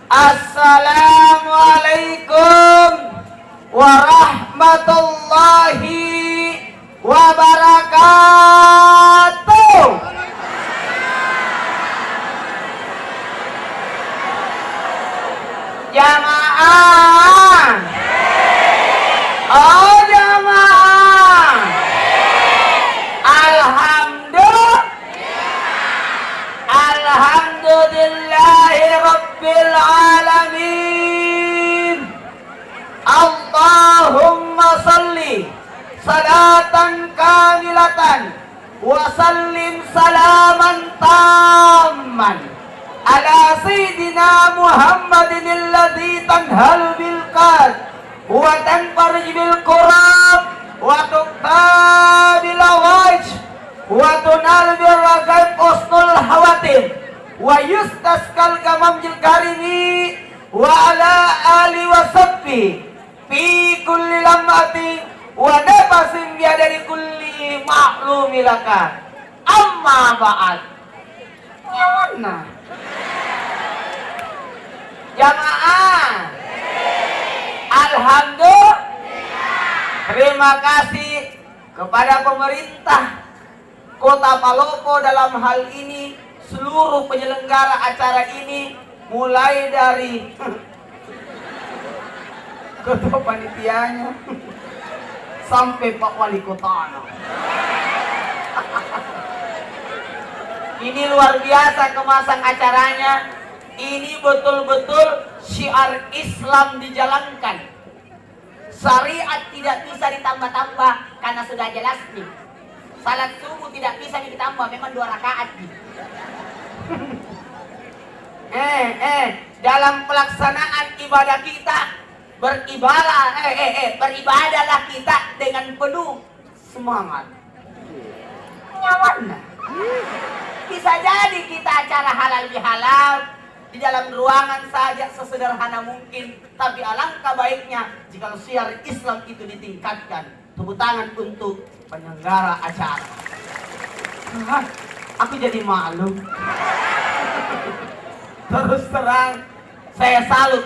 Assalamualaikum warahmatullahi wabarakatuh. Jamaah. Oh jamaah. Alhamdulillahi rabbil alamin. Allahumma salli salatan kamilatan wa sallim salaman tamman ala sayyidina Muhammadin alladhi tanhal bil qad wa tanfarij bil qurab wa tuqtabil wajh wa tunal bil ragaib usnul hawatim wa yustaskal gamamjil karimi wa ala ali wa sabbi fi kulli lamati wa nafasin biadari kulli ma'lumilaka amma ba'd. Mana jamaah? Alhamdulillah, terima kasih kepada pemerintah Kota Palopo dalam hal ini, seluruh penyelenggara acara ini, mulai dari ketua panitianya sampai Pak Wali Kotanya. Ini luar biasa kemasan acaranya. Ini betul-betul syiar Islam dijalankan. Syariat tidak bisa ditambah-tambah karena sudah jelas nih. Salat subuh tidak bisa ditambah, memang 2 rakaat nih. Dalam pelaksanaan ibadah kita beribadahlah kita dengan penuh semangat. Nyaman. Bisa jadi kita acara halal bihalal di dalam ruangan saja sesederhana mungkin, tapi alangkah baiknya jika syiar Islam itu ditingkatkan. Tepuk tangan untuk penyelenggara acara. Aku jadi malu. Terus terang saya salut.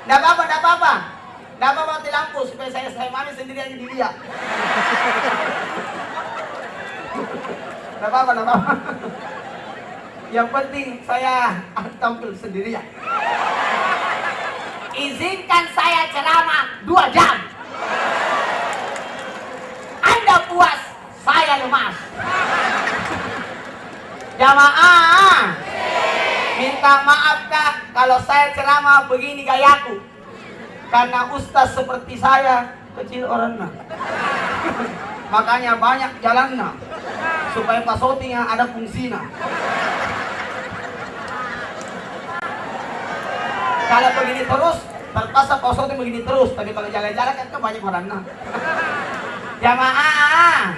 Nggak apa-apa mati lampu supaya saya mami sendiri aja dilihat. Nggak apa-apa. Yang penting saya tampil sendirian. Izinkan saya ceramah 2 jam. Anda puas, saya lemas. Jamaah, minta maaf Kak kalau saya ceramah begini gayaku. Karena ustaz seperti saya kecil orangnya. Makanya banyak jalannya supaya pasotingnya ada fungsinya. Kalau begini terus, terpaksa pasoting begini terus. Tapi kalau jalan-jalan kan banyak orangnya. Jamaah,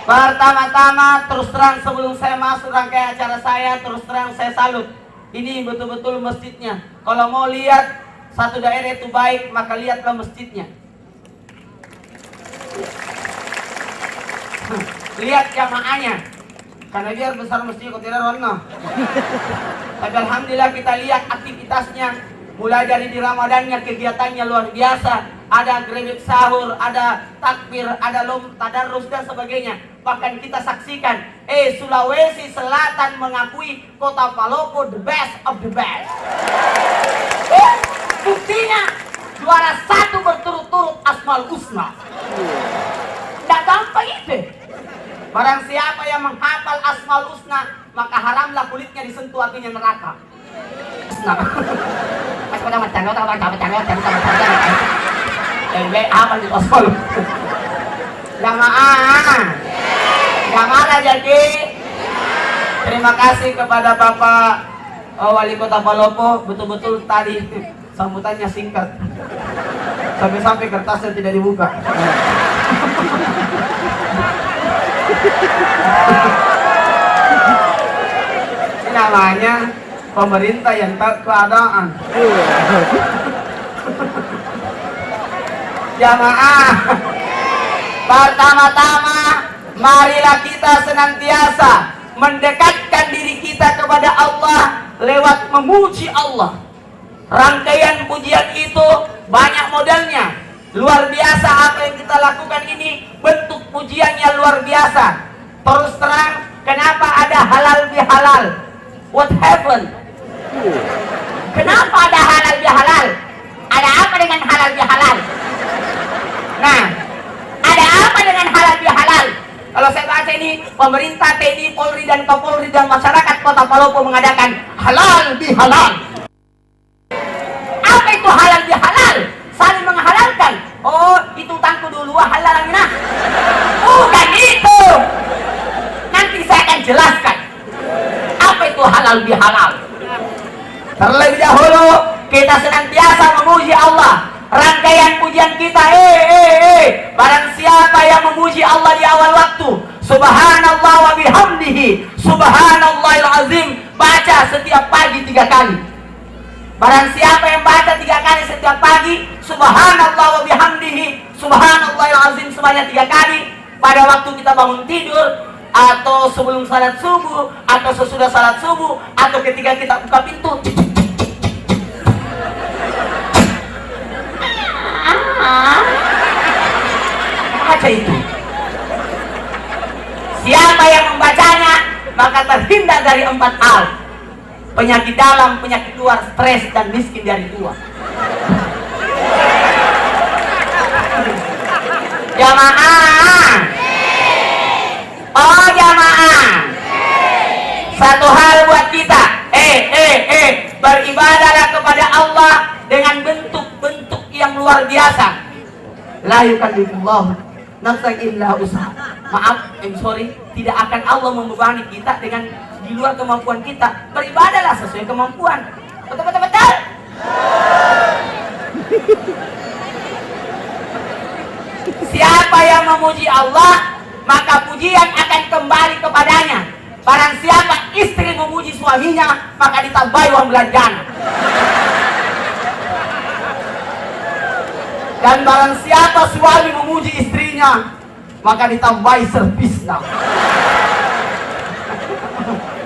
pertama-tama terus terang sebelum saya masuk rangkaian acara saya, terus terang saya salut. Ini betul-betul masjidnya. Kalau mau lihat satu daerah itu baik, maka lihatlah masjidnya. Lihat jamaahnya. Karena biar besar masjid kok tidak warna. Tapi alhamdulillah kita lihat aktivitasnya. Mulai dari di Ramadannya kegiatannya luar biasa. Ada gerebek sahur, ada takbir, ada tadarus dan sebagainya. Bahkan kita saksikan, Sulawesi Selatan mengakui Kota Palopo the best of the best. Buktinya juara 1 berturut-turut Asmaul Husna. Tidak gampang itu. Barang siapa yang menghafal Asmaul Husna, maka haramlah kulitnya disentuh apinya neraka. Mas pada macam apa di Asmaul? Jamaah jadi. Terima kasih kepada Bapak Wali Kota Palopo, betul-betul tadi sambutannya singkat. Sampai-sampai kertasnya tidak dibuka. Ini namanya pemerintah yang tak keadaan. Jamaah, pertama-tama marilah kita senantiasa mendekatkan diri kita kepada Allah lewat memuji Allah. Rangkaian pujian itu banyak modelnya, luar biasa. Apa yang kita lakukan ini bentuk pujiannya luar biasa. Terus terang, kenapa ada halal bihalal? What happened? Kenapa ada halal bihalal? Ada apa dengan halal bihalal? Nah, ada apa dengan halal bihalal? Kalau saya baca ini, pemerintah, TNI, Polri, dan Kapolri dan masyarakat Kota Palopo mengadakan halal bihalal. Apa itu halal bihalal? Saling menghalalkan. Oh, itu tangku dulu, halal nah. Bukan itu. Nanti saya akan jelaskan apa itu halal bihalal. Terlebih dahulu kita senantiasa memuji Allah. Rangkaian pujian kita, barang siapa yang memuji Allah di awal waktu, subhanallah wa bihamdihi, subhanallahil azim, baca setiap pagi 3 kali. Barang siapa yang baca 3 kali setiap pagi, subhanallah wa bihamdihi, subhanallahil azim sebanyak 3 kali, pada waktu kita bangun tidur, atau sebelum salat subuh, atau sesudah salat subuh, atau ketika kita buka pintu, baca itu. Siapa yang membacanya maka terhindar dari 4 hal: penyakit dalam, penyakit luar, stres, dan miskin dari tua. Jamaah, oh jamaah, satu hal buat kita, beribadahlah kepada Allah dengan bentuk-bentuk yang luar biasa. La yukallifullahu nafsan illa usaha. Maaf, sorry, tidak akan Allah membebani kita dengan di luar kemampuan kita. Beribadahlah sesuai kemampuan. Betul. Siapa yang memuji Allah, maka pujian akan kembali kepadanya. Barang siapa istri memuji suaminya, maka ditambahi uang belanjaan. Dan barang siapa suami memuji istrinya, maka ditambahi servisnya.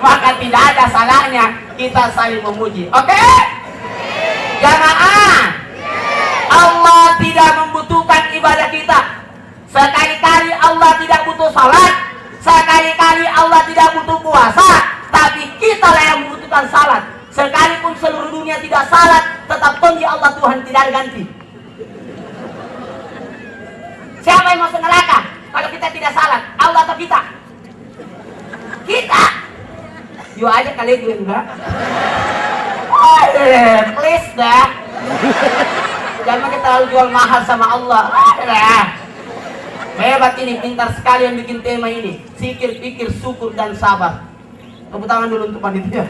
Maka tidak ada salahnya kita saling memuji. Oke? Jamaah, Allah tidak membutuhkan ibadah kita. Sekali-kali Allah tidak butuh salat, sekali-kali Allah tidak butuh puasa, tapi kita lah yang membutuhkan salat. Sekalipun seluruh dunia tidak salat, tetap tinggi Allah Tuhan tidak ganti. Siapa yang masuk neraka kalau kita tidak salat? Allah atau kita? Kita. Yo aja kali itu enggak. Please dah. Jangan kita terlalu jual mahal sama Allah. Hebat ini, pintar sekali yang bikin tema ini. Zikir, pikir, syukur, dan sabar. Tepuk tangan dulu untuk panitia.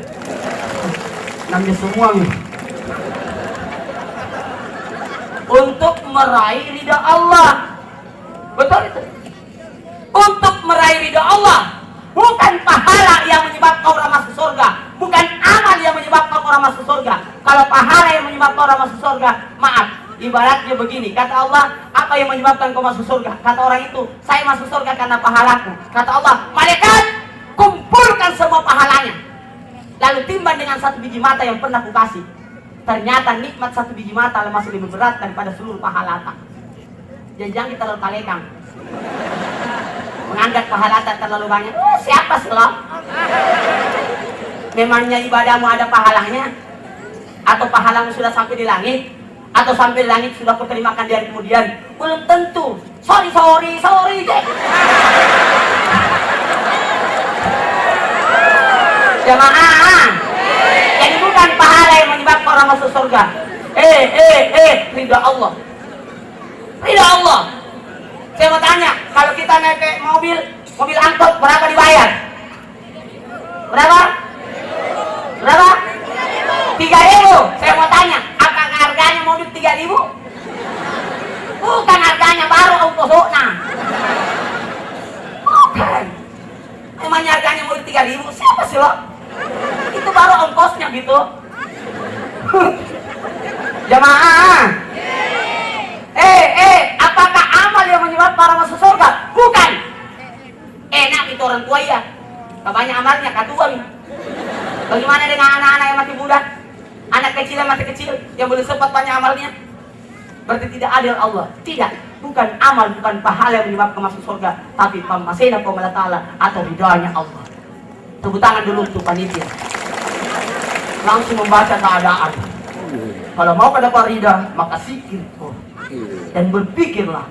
Namanya semua nih. Untuk meraih ridha Allah. Betul itu. Untuk meraih ridha Allah, bukan pahala yang menyebabkan orang masuk surga, bukan amal yang menyebabkan orang masuk surga. Kalau pahala yang menyebabkan orang masuk surga, maaf, ibaratnya begini, kata Allah, apa yang menyebabkan kau masuk surga? Kata orang itu, saya masuk surga karena pahalaku. Kata Allah, malaikat, kumpulkan semua pahalanya, lalu timbang dengan 1 biji mata yang pernah kukasih. Ternyata nikmat 1 biji mata masih lebih berat daripada seluruh pahala tak. Jangan kita terlalu kalekang menganggap pahala tak terlalu banyak. Siapa sih lo? Memangnya ibadahmu ada pahalanya? Atau pahalamu sudah sampai di langit? Atau sampai di langit sudah kuterimakan di hari kemudian? Belum tentu. Sorry. Jamaah, jadi bukan pahala yang menyebabkan orang masuk surga. Ridha Allah. Ridha Allah. Saya mau tanya, kalau kita naik mobil angkot, berapa dibayar? Berapa? 3.000. Saya mau tanya, apakah harganya mobil 3.000? Bukan harganya, baru ongkosnya. Bukan. Emangnya harganya mobil 3.000? Siapa sih lo? Itu baru ongkosnya gitu. Jamaah. Apakah amal yang menyebabkan orang masuk surga? Bukan. Enak itu orang tua ya. Banyak amalnya, katua nih. Bagaimana dengan anak-anak yang masih muda? Anak kecil yang masih kecil, yang belum sempat banyak amalnya? Berarti tidak adil Allah. Tidak, bukan amal, bukan pahala yang menyebabkan masuk surga, tapi pamasena qawmala ta'ala atau ridhonya Allah. Tepuk tangan dulu untuk panitia. Langsung membaca keadaan. Kalau mau dapat ridha, maka zikir dan berpikirlah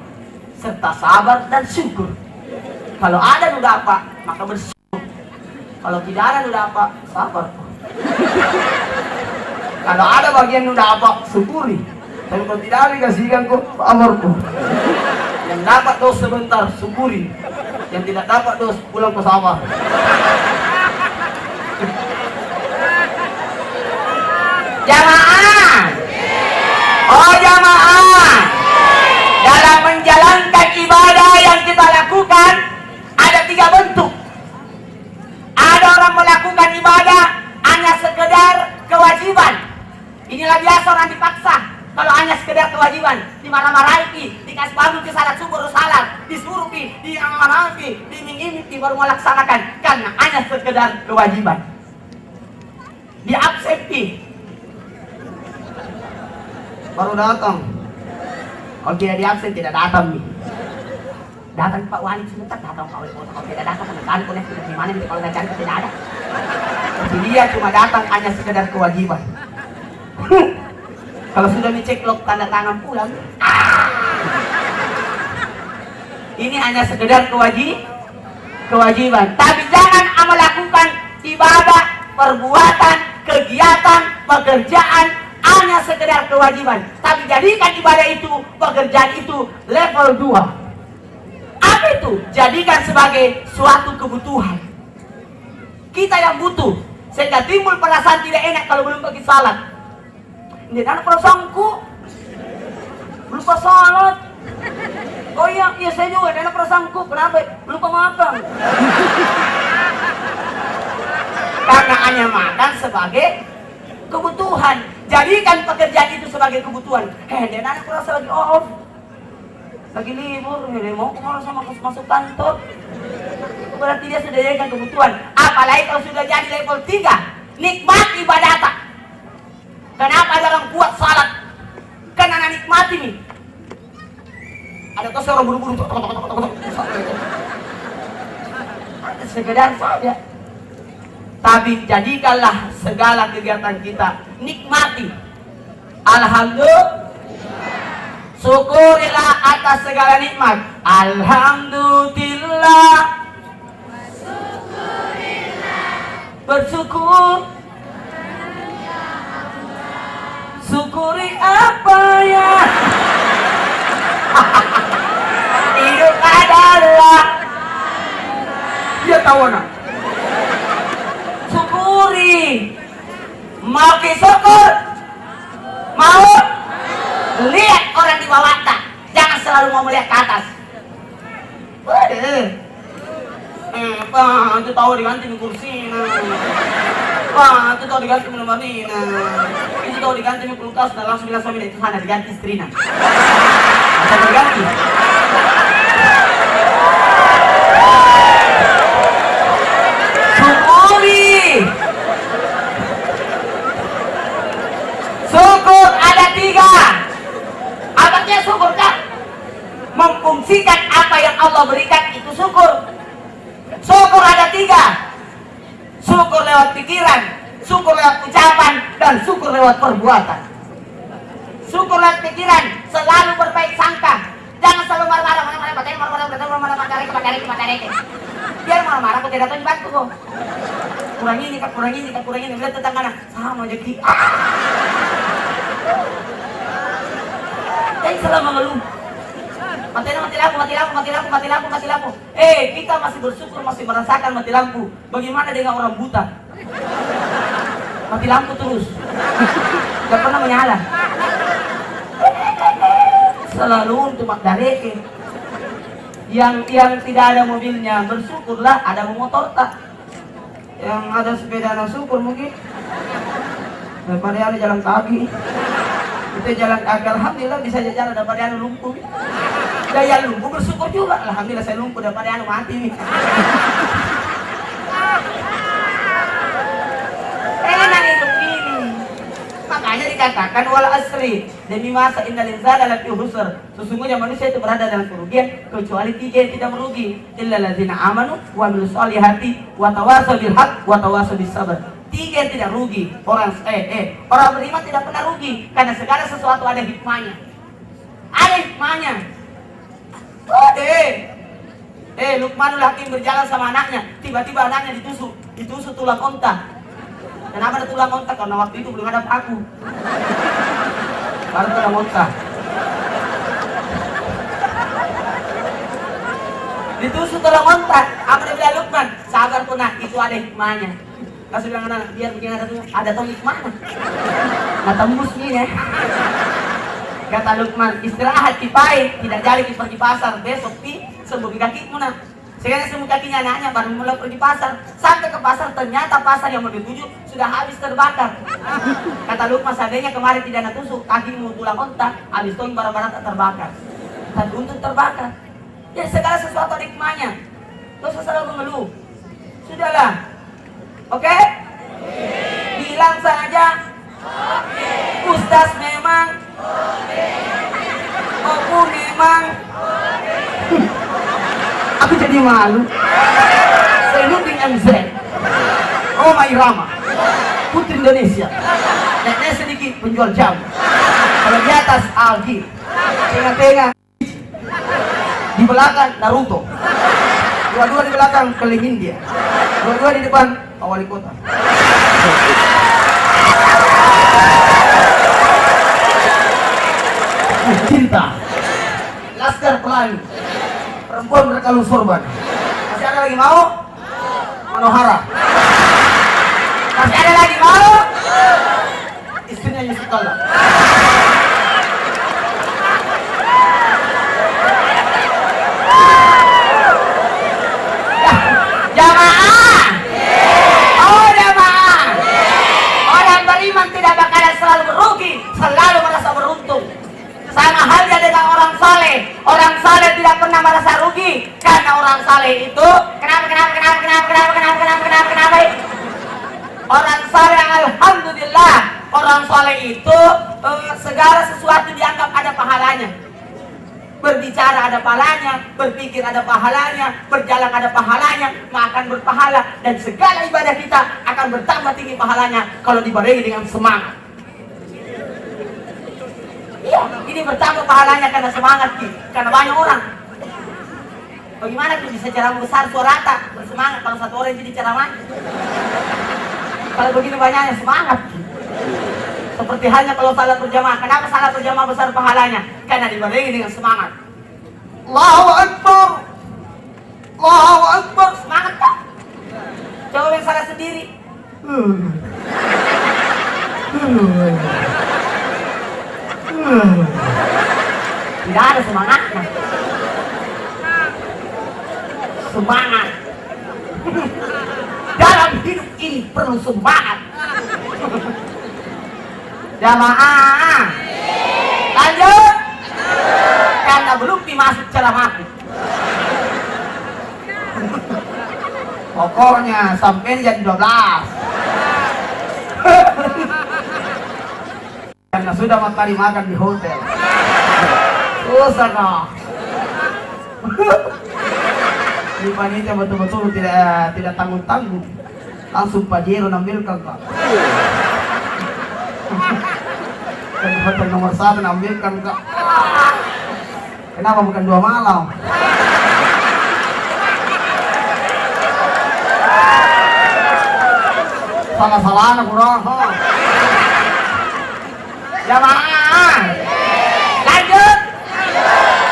serta sabar dan syukur. Kalau ada nuda apa, maka bersyukur. Kalau tidak ada nuda apa, sabar. Kalau ada bagian nuda apa, syukuri. Tapi kalau tidak ada, kasihkan kok sabar kok. Yang dapat dos sebentar, syukuri. Yang tidak dapat dos, pulang ke sabar. Jamaah. Oh jamaah. Dalam menjalankan ibadah yang kita lakukan ada 3 bentuk. Ada orang melakukan ibadah hanya sekedar kewajiban. Inilah biasa orang dipaksa. Kalau hanya sekedar kewajiban, dimarah-marahi, dikasih bangun ke salat subuh salat, disuruh diamarahi, dimingin baru melaksanakan karena hanya sekedar kewajiban. Diabsenti. Baru datang. Kalau tidak diabsen, tidak datang nih. Datang Pak Wali sebentar, datang Pak Wali. Kalau tidak datang, kan konek di mana nih? Kalau tidak cari tidak ada. Jadi dia cuma datang hanya sekedar kewajiban. Kalau sudah diceklok tanda tangan pulang. Ini hanya sekedar kewajiban. Tapi jangan melakukan ibadah, perbuatan, kegiatan, pekerjaan hanya sekedar kewajiban, tapi jadikan ibadah itu, pekerjaan itu level 2. Apa itu? Jadikan sebagai suatu kebutuhan. Kita yang butuh, sehingga timbul perasaan tidak enak kalau belum pergi salat. Ini anak perasaanku lupa salat. Oh iya saya juga, anak perasaanku kenapa? Lupa makan. Karena hanya makan sebagai kebutuhan. Jadikan pekerjaan itu sebagai kebutuhan. Dan anak merasa lagi off, lagi libur, mau kemana sama masuk kantor. Berarti dia sudah jadikan kebutuhan. Apalagi kalau sudah jadi level 3, nikmat ibadah. Kenapa ada orang kuat salat? Karena anak nikmati nih. Ada kau seorang buru-buru, sekedar saja. Tapi jadikanlah segala kegiatan kita nikmati. Alhamdulillah. Syukurilah atas segala nikmat. Alhamdulillah. Bersyukur. Syukuri apa ya? Hidup adalah. Dia tahu nak. Syukuri. Mau syukur, mau lihat orang di bawah tak, jangan selalu mau melihat ke atas. Pak, itu tahu diganti di kursi. Pak, itu tahu diganti di lemari. Itu tahu diganti di kulkas dan langsung bilang suami itu sana diganti istrinya. Bisa diganti. Syukur ada 3. Apanya syukur kan? Memfungsikan apa yang Allah berikan itu syukur. Syukur ada 3. Syukur lewat pikiran, syukur lewat ucapan, dan syukur lewat perbuatan. Syukur lewat pikiran, selalu berbaik sangka. Jangan selalu marah-marah, biar marah-marah kok tidak tahu dibantu kok. Kurang ini, lihat tetangga sama aja kita. Jangan selalu mengeluh. Mati lampu. Kita masih bersyukur, masih merasakan mati lampu. Bagaimana dengan orang buta? Mati lampu terus. Gak pernah menyala. Selalu untuk makdareke. Yang tidak ada mobilnya bersyukurlah, ada motor tak. Yang ada sepeda syukur mungkin. Daripada ada jalan kaki. Itu jalan kaki, alhamdulillah bisa jalan daripada anu lumpuh. Daya lumpuh bersyukur juga, alhamdulillah saya lumpuh daripada anu mati nih. Makanya dikatakan wal asri, demi masa innal insana lafi khusr. Sesungguhnya manusia itu berada dalam kerugian kecuali 3 yang tidak merugi. Illal ladzina amanu wa amilus solihati wa tawassaw bil haqq wa tawassaw bis sabr. 3 yang tidak rugi. Orang beriman tidak pernah rugi karena segala sesuatu ada hikmahnya. Ada hikmahnya. Luqmanul Hakim berjalan sama anaknya, tiba-tiba anaknya ditusuk tulang onta. Kenapa ada tulang onta? Karena waktu itu belum ada paku. Baru tulang onta. Ditusuk tulang onta. Apa dia bilang Luqman? Sabar punah, itu ada hikmahnya. Kasih bilang anak, biar begini ada tahu hikmahnya. Nggak tembus nih ya. Kata Luqman, istirahat kipai, tidak jadi pergi pasar. Besok sembuh kakimu nak. Sekarang sembuh kakinya anaknya baru mulai pergi pasar. Sampai ke pasar ternyata pasar yang mau dituju sudah habis terbakar. Kata Luqman, seandainya kemarin tidak natusuk kakimu tulang onta, habis itu barang-barang tak terbakar. Tapi untuk terbakar. Ya segala sesuatu ada hikmahnya. Terus selalu mengeluh. Sudahlah. Oke? Bilang saja. Ustaz memang. Aku memang. Aku jadi malu. Senuding MZ. Roma Irama. Putri Indonesia. Naiknya sedikit penjual jam. Kalau di atas Algi. Tengah-tengah. Di belakang Naruto. Dua-dua di belakang keliling India. Dua-dua di depan Pak Wali Kota. Cinta. Laskar Pelangi. Perempuan berkalung sorban. Masih ada lagi mau? Manohara. Masih ada lagi mau? Istrinya Yusuf Kalla. Jamaah. Oh jamaah. Orang beriman tidak bakalan selalu merugi, selalu merasa beruntung. Sama halnya dengan orang saleh. Orang saleh tidak pernah merasa rugi karena orang saleh itu kenapa? Orang saleh alhamdulillah. Orang saleh itu segala sesuatu dianggap ada pahalanya. Berbicara ada pahalanya, berpikir ada pahalanya, berjalan ada pahalanya, makan berpahala, dan segala ibadah kita akan bertambah tinggi pahalanya kalau dibarengi dengan semangat. Iya, ini bertambah pahalanya karena semangat, karena banyak orang. Bagaimana tuh bisa ceramah besar suara rata bersemangat kalau satu orang jadi ceramah? Kalau begini banyaknya semangat. Seperti halnya kalau salat berjamaah. Kenapa salat berjamaah besar pahalanya? Karena dibarengi dengan semangat. Allahu Akbar. Allahu Akbar. Semangat tak? Coba yang salat sendiri. Tidak ada semangatnya. Semangat. Dalam hidup ini perlu semangat. Jamaah. Lanjut. Karena belum dimasuk ceramahku. Pokoknya sampai jam 12. Karena sudah makan di hotel. Susah kok. Ini panitia betul-betul tidak tanggung-tanggung. Langsung Pajero ambilkan Pak. Dan hotel nomor 1 ambilkan Kak. Kenapa bukan 2 malam? Salah-salah anak kurang. Jamaah. Lanjut.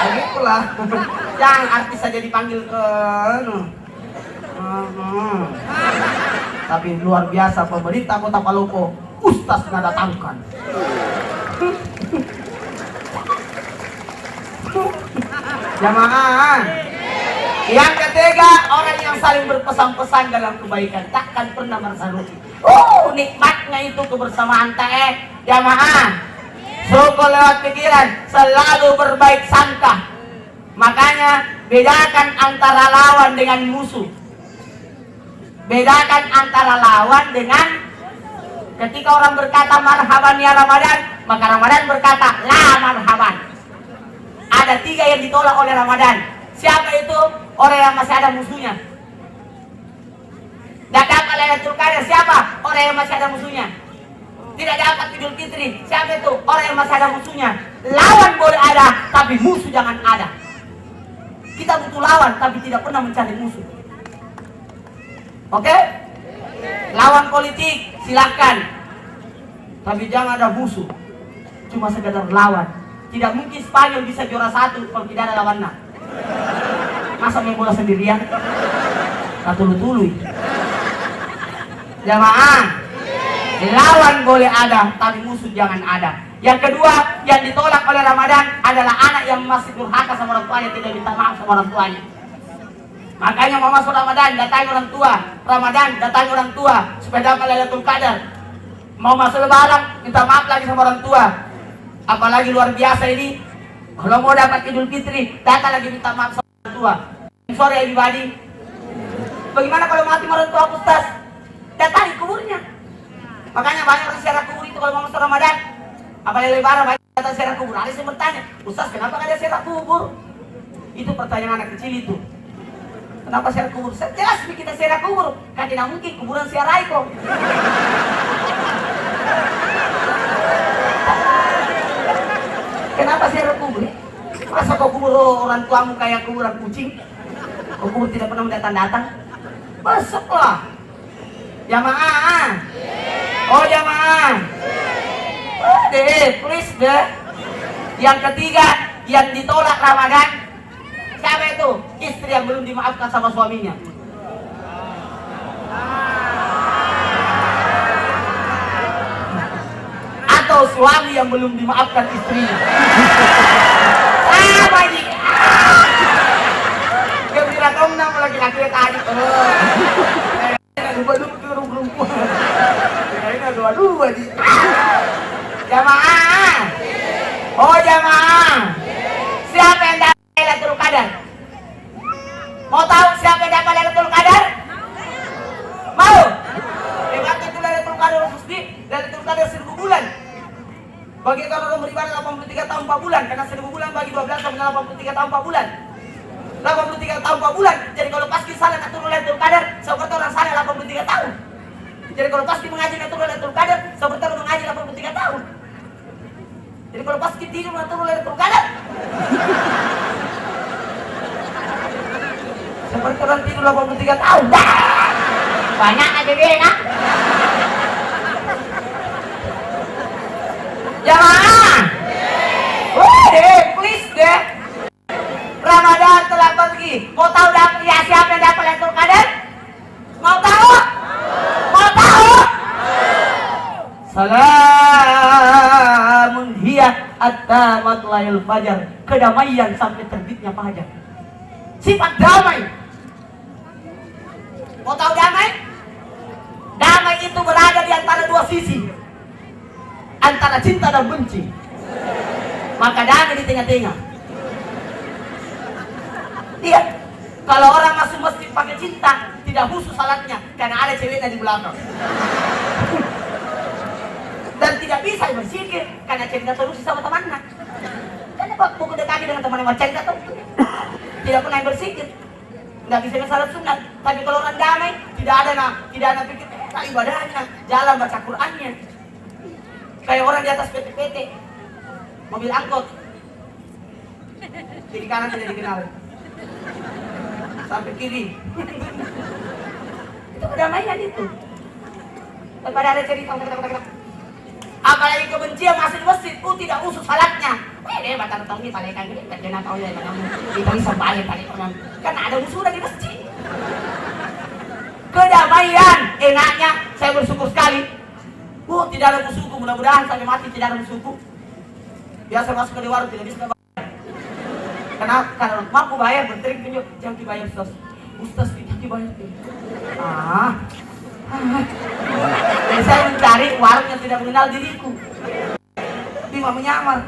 Begitulah. Jangan artis saja dipanggil ke tapi luar biasa pemerintah Kota Palopo Ustaz mendatangkan. Jamaah. Yang ketiga, orang yang saling berpesan-pesan dalam kebaikan takkan pernah merasa rugi. Nikmatnya itu kebersamaan teh. Jamaah. Syukur lewat pikiran, selalu berbaik sangka. Makanya bedakan antara lawan dengan musuh. Bedakan antara lawan dengan Ketika orang berkata marhaban ya Ramadan, maka Ramadan berkata la marhaban. Ada 3 yang ditolak oleh Ramadan. Siapa itu? Orang yang masih ada musuhnya. Tidak dapat Lailatul Qadar. Siapa? Orang yang masih ada musuhnya. Tidak dapat Idul Fitri. Siapa itu? Orang yang masih ada musuhnya. Lawan boleh ada, tapi musuh jangan ada. Kita butuh lawan, tapi tidak pernah mencari musuh. Oke? Lawan politik, silakan. Tapi jangan ada musuh. Cuma sekedar lawan. Tidak mungkin Spanyol bisa juara 1 kalau tidak ada lawannya. Masa main bola sendirian? Tulu-tului. Jamaah, lawan boleh ada, tapi musuh jangan ada. Yang kedua, yang ditolak oleh Ramadan adalah anak yang masih durhaka sama orang tuanya, tidak minta maaf sama orang tuanya. Makanya mau masuk Ramadan, datangi orang tua. Ramadan, datangi orang tua supaya dapat Lailatul Qadar. Mau masuk Lebaran, minta maaf lagi sama orang tua. Apalagi luar biasa ini, kalau mau dapat Idul Fitri, datang lagi minta maaf sama orang tua. Sore everybody. Bagaimana kalau mati orang tua Ustaz? Datangi kuburnya. Makanya banyak orang ziarah kubur itu kalau mau masuk Ramadan. Apalagi Lebaran banyak datang ziarah kubur. Ada yang bertanya, Ustaz kenapa nggak ada ziarah kubur? Itu pertanyaan anak kecil itu. Kenapa ziarah kubur? Jelas kita ziarah kubur. Kan tidak mungkin kuburan ziarahi kok. Kenapa ziarah kubur? Masa kau kubur orang tuamu kayak kuburan kucing? Kau kubur tidak pernah datang-datang? Besoklah. Jamaah. Oh jamaah. Oh deh, please deh. Yang ketiga, yang ditolak Ramadan. Siapa itu? Istri yang belum dimaafkan sama suaminya. Atau suami yang belum dimaafkan istrinya. Sama ini. Gembira dong nama laki-laki tadi. Dua-dua di. Jamaah. Oh jamaah. Siapa yang dapat Lailatul Qadar? Mau tahu siapa yang dapat Lailatul Qadar? Mau? Hebatnya itu Lailatul Qadar Husni, Lailatul Qadar 1000 bulan. Bagi kalau orang beribadah 83 tahun 4 bulan, karena 1000 bulan bagi 12 sama 83 tahun 4 bulan. 83 tahun 4 bulan. Jadi kalau pasti salah atur Lailatul Qadar, seperti orang salah 83 tahun. Jadi kalau pasti mengaji atur Lailatul Qadar, seperti orang mengaji 83 tahun. Jadi kalau pasti tidur atur Lailatul Qadar, seperti orang tidur 83 tahun. Banyak aja deh, nak. Jamaah. Please deh. Ramadan telah pergi. Mau tahu ya siapa yang dapat Lailatul Qadar? Mau tahu? Mau tahu? Salamun hiya hatta matla'il fajar. Kedamaian sampai terbitnya fajar. Sifat damai. Mau tahu damai? Damai itu berada di antara dua sisi. Antara cinta dan benci. Maka damai di tengah-tengah. Lihat, kalau orang masuk masjid pakai cinta, tidak khusus salatnya, karena ada ceweknya di belakang. Dan tidak bisa berzikir, karena cinta terus sama temannya. Karena pukul kaki dengan teman yang cinta tuh, tidak pernah berzikir, nggak bisa salat sunat. Tapi kalau orang damai, tidak ada pikir ibadahnya, jalan baca Qur'annya. Kayak orang di atas PT-PT, mobil angkot, kiri kanan tidak dikenal. Sampai kiri. Itu kedamaian itu. Daripada ada cerita apalagi kebencian masih di masjid, tidak usus salatnya. Dia batal tahu ni paling kan gini, jangan tahu ya kamu. Kita bisa balik orang. Kan ada musuh di masjid. Kedamaian, enaknya saya bersyukur sekali. Tidak ada musuhku, mudah-mudahan sampai mati tidak ada musuhku. Biasa masuk ke warung tidak bisa. Kenapa? Karena mampu bayar, bertering tunjuk, jangan dibayar Ustaz. Ustaz tidak dibayar. Jadi saya mencari warung yang tidak mengenal diriku. Bima menyamar.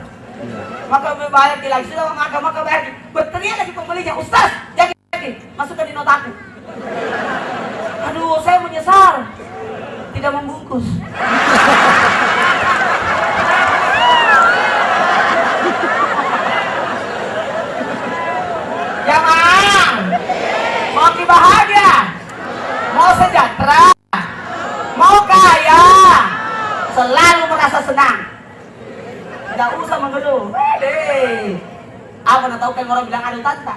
Maka bayar di lagi, sudah maka bayar. Berteriak lagi pembelinya, Ustaz, jangan lagi, masukkan di notaku. Aduh, saya menyesal. Tidak membungkus. Tidak usah mengeluh. Wede. Apa nak tahu kan orang bilang aduh tanta.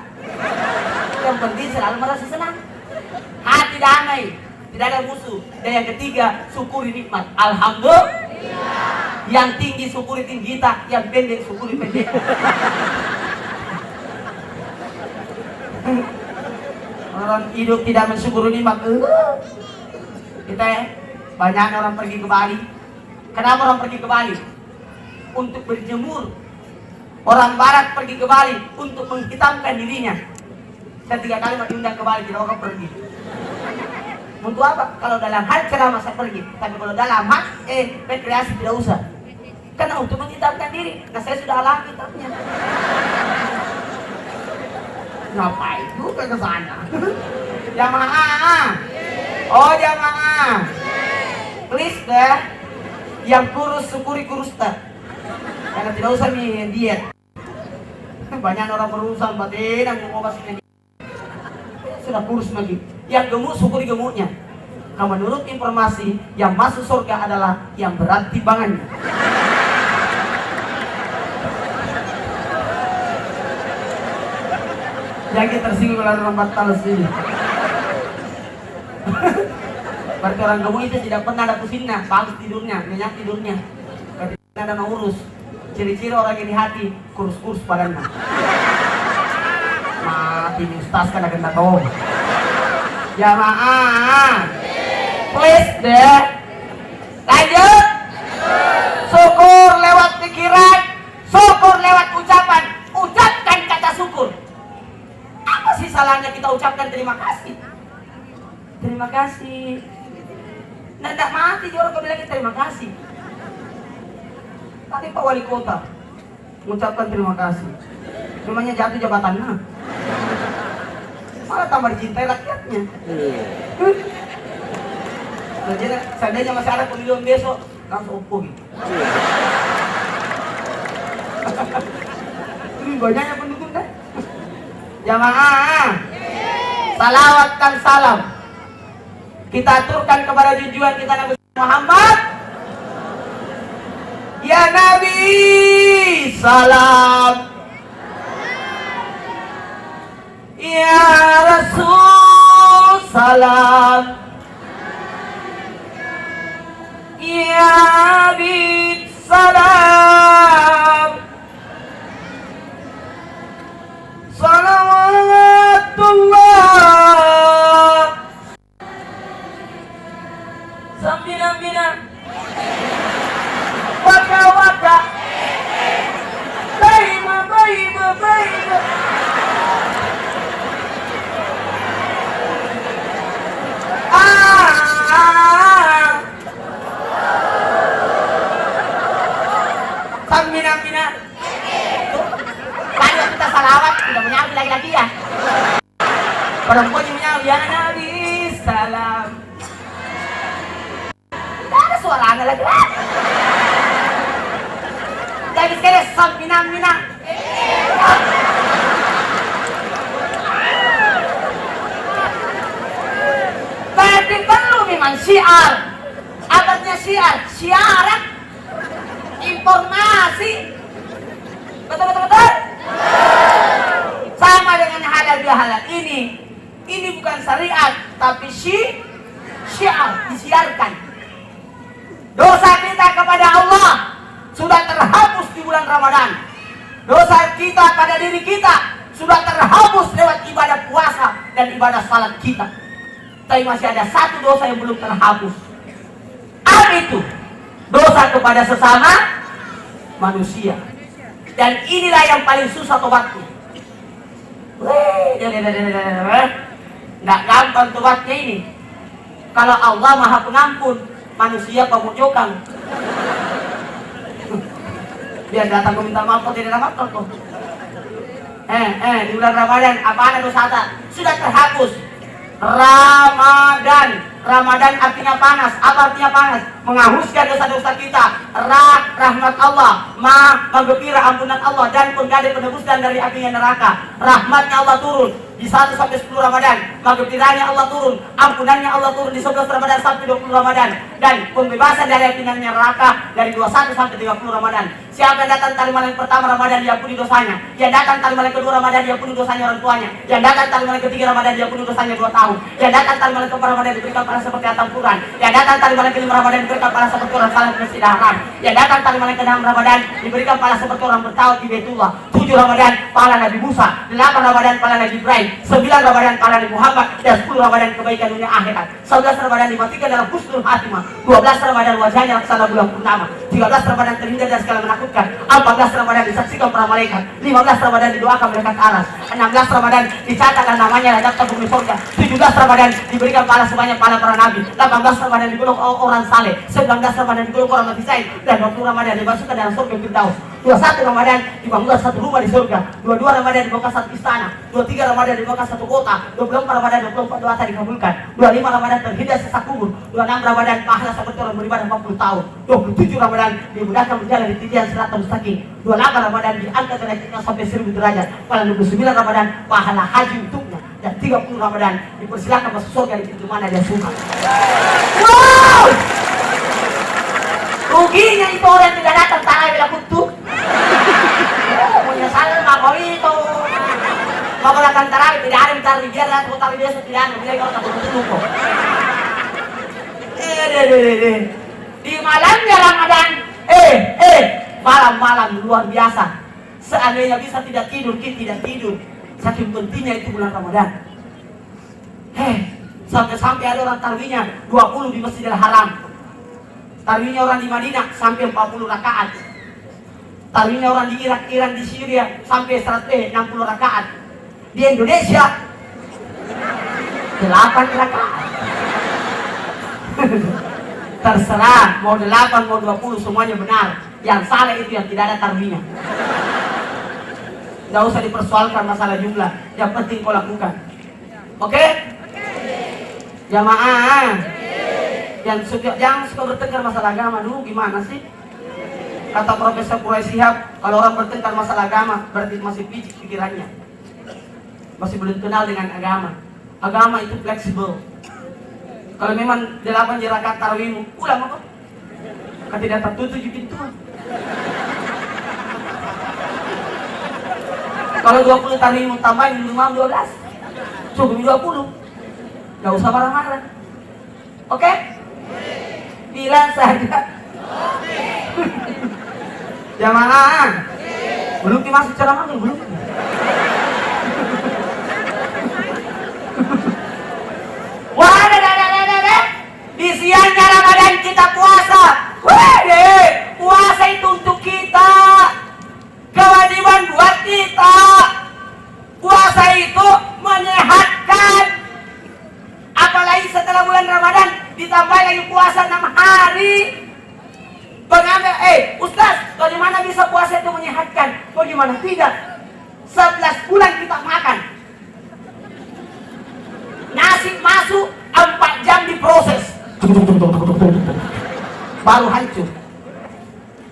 Yang penting selalu merasa senang. Hati damai. Tidak ada musuh. Dan yang ketiga, syukuri nikmat. Alhamdulillah. Yang tinggi syukuri tinggi kita, yang pendek syukuri pendek. Orang hidup tidak mensyukuri nikmat. Kita banyak orang pergi ke Bali. Kenapa orang pergi ke Bali? Untuk berjemur. Orang barat pergi ke Bali untuk menghitamkan dirinya. Saya 3 kali mau diundang ke Bali, tidak akan pergi. Untuk apa? Kalau dalam hal ceramah saya pergi. Tapi kalau dalam hal rekreasi tidak usah. Karena untuk menghitamkan diri. Nah saya sudah alami hitamnya. Ngapain juga ke sana? Jamaah. Oh jamaah. Please deh. Yang kurus syukuri kurus deh. Karena tidak usah nih diet. Banyak orang berurusan batin yang mau masuk sudah kurus lagi. Yang gemuk syukuri gemuknya. Nah menurut informasi yang masuk surga adalah yang berat timbangannya. Jangan tersinggung oleh orang batal sini. Berarti orang gemuk itu tidak pernah ada pusingnya, bagus tidurnya, nyenyak tidurnya. Tidak ada urus. Ciri-ciri orang yang di hati kurus-kurus badannya. Mati nih ustaz kan akan tahu. Jamaah. Please deh. Lanjut. Syukur lewat pikiran, syukur lewat ucapan. Ucapkan kata syukur. Apa sih salahnya kita ucapkan terima kasih? Terima kasih. Nah, tidak mati orang kau bilang terima kasih. Tadi Pak Wali Kota mengucapkan terima kasih. Namanya jatuh jabatannya. Malah tambah dicintai rakyatnya. Jadi seandainya masih ada pemilihan besok, langsung opo gitu. Ini banyaknya pendukung deh. Jamaah, salawat dan salam kita aturkan kepada junjungan kita Nabi Muhammad. Ya Nabi, salam. Ya Rasul, salam. Ya Habib, salam. Salawatullah. Samina-mina. Waka-waka. Baima. Samina-mina. Tadi kita salawat, udah menyawi lagi-lagi ya. Perempuan yang menyawi, ya Nabi, salam. Tidak ada suaranya lagi. Jadi sekali samina-mina. Berarti perlu memang syiar. Artinya syiar, syiaran, informasi. Betul. Sama dengan halal bihalal ini. Ini bukan syariat, tapi syiar, disiarkan. Dosa kita kepada Allah sudah terhapus di bulan Ramadan. Dosa kita pada diri kita sudah terhapus lewat ibadah puasa dan ibadah salat kita. Tapi masih ada satu dosa yang belum terhapus. Apa itu? Dosa kepada sesama manusia. Dan inilah yang paling susah tobatnya. Nggak gampang tobatnya ini. Kalau Allah Maha Pengampun, manusia pemojokan. Dia datang meminta maaf kok tidak ada maaf kok. Di bulan Ramadan apa ada dosa sudah terhapus. Ramadan artinya panas. Apa artinya panas? Menghapuskan dosa-dosa kita. Rahmat Allah, maghfirah ampunan Allah dan penggadai penebusan dari apinya neraka. Rahmatnya Allah turun di 1 sampai 10 Ramadan. maghfirahnya Allah turun, ampunannya Allah turun di 11 Ramadan sampai 20 Ramadan, dan pembebasan dari apinya neraka dari 21 sampai 30 Ramadan. Siapa yang datang tali malam pertama Ramadan diampuni dosanya, yang datang tali malam kedua Ramadan diampuni dosanya orang tuanya, yang datang tali malam ketiga Ramadan diampuni dosanya 2 tahun, yang datang tali malam keempat Ramadan diberikan pahala seperti atam Quran, yang datang tali malam kelima Ramadan diberikan pahala seperti orang salat di Masjidil Haram, yang datang tali malam keenam Ramadan diberikan pahala seperti orang bertawaf di Baitullah, 7 Ramadan pahala Nabi Musa, 8 Ramadan pahala Nabi Ibrahim, 9 Ramadan pahala Nabi Muhammad, dan 10 Ramadan kebaikan dunia akhirat. 11 Ramadan dimatikan dalam husnul khatimah, 12 Ramadan wajahnya laksana bulan purnama, 13 Ramadan terhindar dari segala menakutkan, 14 Ramadan disaksikan para malaikat, 15 Ramadan didoakan malaikat aras, 16 Ramadan dicatatkan namanya dalam daftar bumi surga, 17 Ramadan diberikan pahala sebanyak pahala para nabi, 18 Ramadan digolong orang saleh, 19 Ramadan digolong orang mati syahid, dan 20 Ramadan dimasukkan dalam surga Firdaus. 21 Ramadan dibangun satu rumah di surga, 22 Ramadan dibangun satu istana, 23 Ramadan dibangun satu kota, 24 Ramadan 24 doa dikabulkan, 25 Ramadan terhindar sesak kubur, 26 Ramadan pahala seperti orang beribadah 40 tahun, 27 Ramadan dimudahkan berjalan di titian siratal mustaqim, 28 Ramadan diangkat derajatnya sampai 1000 derajat, pada 29 Ramadan pahala haji untuknya, dan 30 Ramadan dipersilakan masuk surga di pintu mana dia suka. Wow! Ruginya itu orang yang tidak datang tarawih bila kutuk. Menyesal mau itu. Mau datang tarawih tidak ada tarawih biar datang tarawih biasa tidak ada biar kau tak kutuk. Di malamnya Ramadan, malam-malam luar biasa. Seandainya bisa tidak tidur, kita tidak tidur. Saking pentingnya itu bulan Ramadan. Sampai-sampai ada orang tarawihnya 20 di Masjidil Haram. Tarawihnya orang di Madinah sampai 40 rakaat. Tarawihnya orang di Irak, Iran, di Syria sampai 60 rakaat. Di Indonesia 8 rakaat. Terserah mau 8 mau 20 semuanya benar. Yang salah itu yang tidak ada tarawihnya. Tidak usah dipersoalkan masalah jumlah. Yang penting kau lakukan. Oke? Jamaah. Jangan suka bertengkar masalah agama dulu, gimana sih? Kata Profesor Quraisy Shihab, kalau orang bertengkar masalah agama berarti masih picik pikirannya, masih belum kenal dengan agama. Agama itu fleksibel. Kalau memang 8 rakaat tarawihmu, ulang apa? Kan tidak tertutup pintu. Kalau 20 tarawihmu tambahin minimum 12, cukup 20. Gak usah marah-marah. Oke? Bilang saja. Jamaah. Belum dimasuk ceramah belum? Wah, di siangnya Ramadan kita puasa. Wede, puasa itu untuk kita. Kewajiban buat kita. Puasa itu menyehatkan. Apalagi setelah bulan Ramadan ditambah lagi puasa 6 hari. Bagaimana? Ustaz, bagaimana bisa puasa itu menyehatkan? Bagaimana tidak? 11 bulan kita makan. Nasi masuk 4 jam diproses. Baru hancur.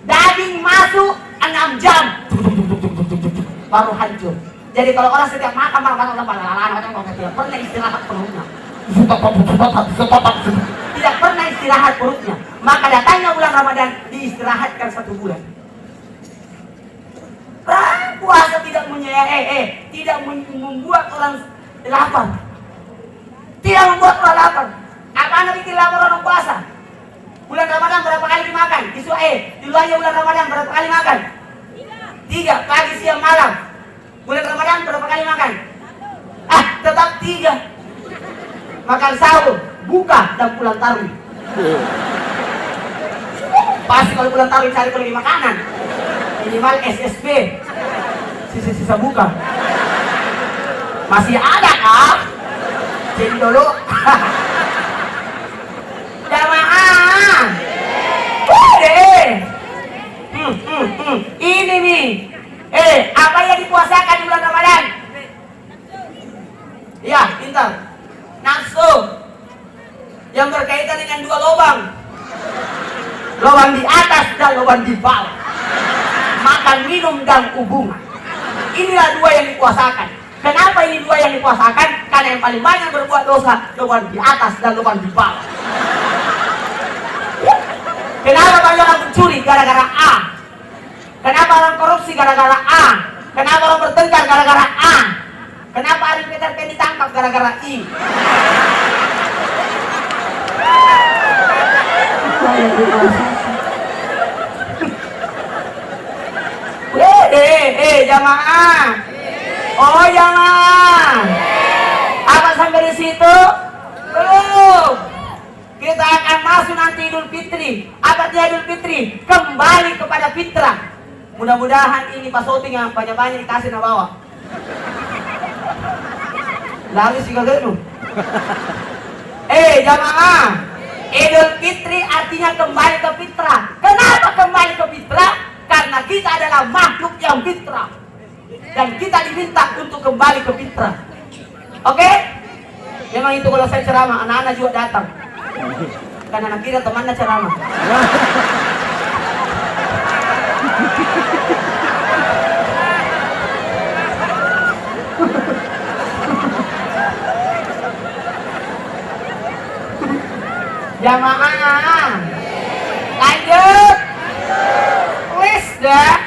Daging masuk 6 jam. Baru hancur. Jadi kalau orang setiap makan tidak pernah istirahat perutnya. Tidak pernah istirahat perutnya. Maka datangnya bulan Ramadan diistirahatkan 1 bulan. Puasa tidak tidak membuat orang lapar. Tidak membuat orang lapar. Apa yang bikin lapar orang puasa? Bulan Ramadan berapa kali dimakan? Di luarnya bulan Ramadan berapa kali makan? 3, pagi, siang, malam. Bulan Ramadan berapa kali makan? Tetap 3. Makan sahur, buka, dan pulang tarawih. Pasti kalau pulang tarawih cari lagi makanan. Minimal SSB. Sisa-sisa buka. Masih ada kah? Jadi dulu. Jamaah. Ini nih. Apa yang dipuasakan di bulan Ramadan? Ya, pintar. Nafsu yang berkaitan dengan 2 lubang. Lubang di atas dan lubang di bawah. Makan, minum, dan hubungan. Inilah 2 yang dipuasakan. Kenapa ini dua yang dikuasakan? Karena yang paling banyak berbuat dosa bukan di atas dan bukan di bawah. Kenapa banyak orang mencuri? Gara-gara A. Kenapa orang korupsi? Gara-gara A. Kenapa orang bertengkar? Gara-gara A. Kenapa Ari Peter Pan ditangkap? Gara-gara I. Jamaah. Oh jamaah. Apa sampai di situ? Belum. Kita akan masuk nanti Idul Fitri. Apa dia Idul Fitri? Kembali kepada fitrah. Mudah-mudahan ini Pak Soting yang banyak-banyak dikasih na bawah. Lalu sih kagak tuh. Jamaah. Idul Fitri artinya kembali ke fitrah. Kenapa kembali ke fitrah? Karena kita adalah makhluk yang fitrah. Dan kita diminta untuk kembali ke fitrah. Oke? Memang itu kalau saya ceramah, anak-anak juga datang. Karena anak kita temannya ceramah. Jamaah. Lanjut. Please dah.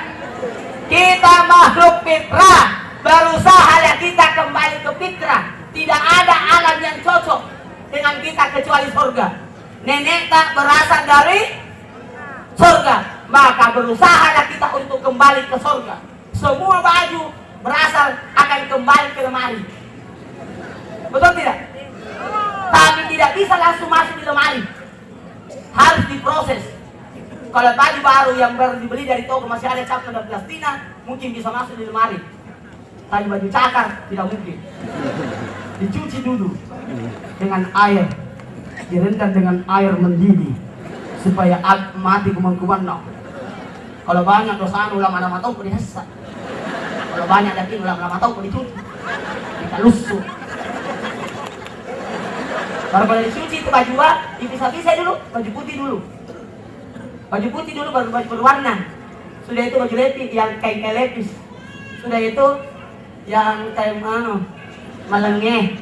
Kita makhluk fitrah. Berusaha ya kita kembali ke fitrah. Tidak ada alam yang cocok dengan kita kecuali surga. Nenek tak berasal dari surga. Maka berusahalah kita untuk kembali ke surga. Semua baju berasal akan kembali ke lemari. Betul tidak? Tapi tidak bisa langsung masuk di lemari. Harus diproses. Kalau baju baru yang baru dibeli dari toko masih ada cap dan plastina, mungkin bisa masuk di lemari. Tapi baju cakar tidak mungkin. Dicuci dulu dengan air, direndam dengan air mendidih supaya mati kuman-kuman. No. Kalau banyak dosa ulama nama tahu dihasa. Kalau banyak daging ulama tahu dicuci, kita lusuk. Baru kalau dicuci itu baju dipisah-pisah dulu, baju putih dulu. Baju putih dulu baru baju berwarna. Sudah itu baju lepis yang kain lepis. Sudah itu yang kayak melengeh.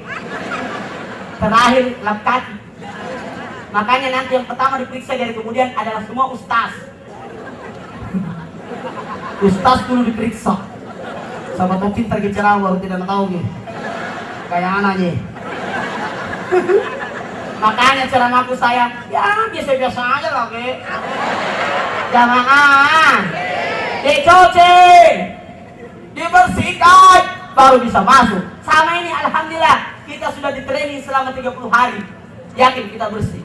Terakhir lap kaki. Makanya nanti yang pertama diperiksa dari kemudian adalah semua ustaz. Ustaz dulu diperiksa. Sama tuh pintar ceramah baru tidak tahu gitu. Kayak anaknya. Makanya ceramahku saya ya biasa-biasa aja lah ke. Jamaah dicuci, dibersihkan, baru bisa masuk. Sama ini alhamdulillah kita sudah di training selama 30 hari. Yakin kita bersih.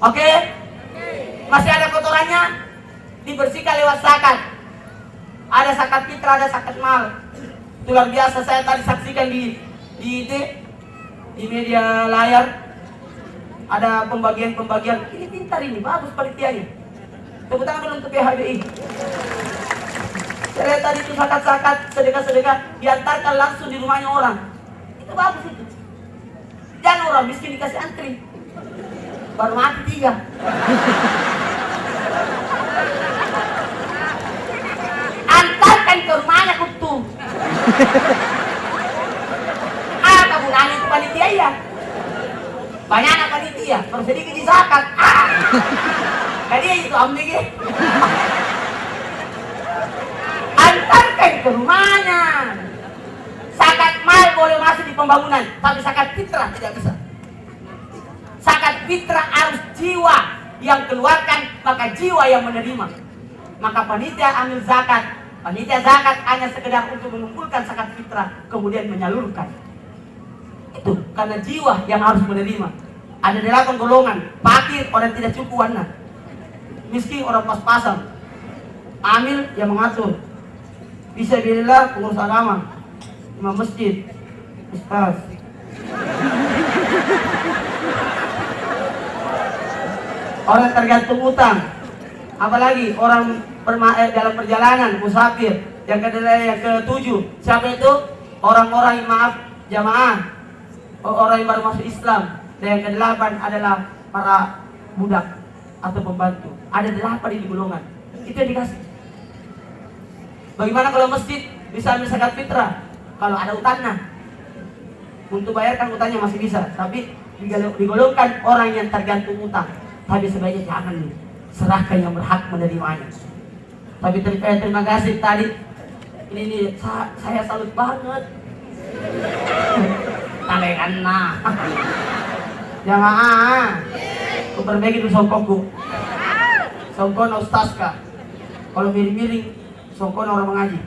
Oke? Masih ada kotorannya? Dibersihkan lewat zakat. Ada zakat fitrah, ada zakat mal. Itu luar biasa, saya tadi saksikan di media layar. Ada pembagian. Ini pintar ini, bagus panitianya. Tepuk tangan dulu untuk PHBI. Saya tadi itu zakat-zakat, sedekah-sedekah diantarkan langsung di rumahnya orang. Itu bagus itu. Jangan orang miskin dikasih antri. Baru mati 3. Antarkan ke rumahnya kutu. Apa gunanya itu panitia ya? Banyak anak panitia, baru sedikit di zakat. Jadi itu ambil gitu. Antarkan ke rumahnya. Zakat mal boleh masuk di pembangunan, tapi zakat fitrah tidak bisa. Zakat fitrah harus jiwa yang keluarkan, maka jiwa yang menerima. Maka panitia ambil zakat. Panitia zakat hanya sekedar untuk mengumpulkan zakat fitrah, kemudian menyalurkan. Itu karena jiwa yang harus menerima. Ada 8 golongan. Fakir, orang tidak cukup warna. Miskin, orang pas-pasan. Amil yang mengatur. Fisabilillah, pengurus agama. Imam masjid. Ustaz. Orang tergantung utang. Apalagi orang dalam perjalanan, musafir. Yang ke-7, siapa itu? Orang-orang yang maaf, jamaah. Orang yang baru masuk Islam. Dan yang ke-8 adalah para budak atau pembantu. Ada 8 ini golongan. Itu yang dikasih. Bagaimana kalau masjid bisa ambil zakat fitrah? kalau ada utangnya. Untuk bayarkan utangnya masih bisa, tapi digolongkan orang yang tergantung utang. Tapi sebaiknya jangan nih, serahkan yang berhak menerimanya. Tapi terima kasih tadi. Ini saya salut banget. Kalian nah. Jamaah. Ku perbaiki dulu songkokku. Songkon ustaz kak. Kalau miring-miring, songkon orang mengaji.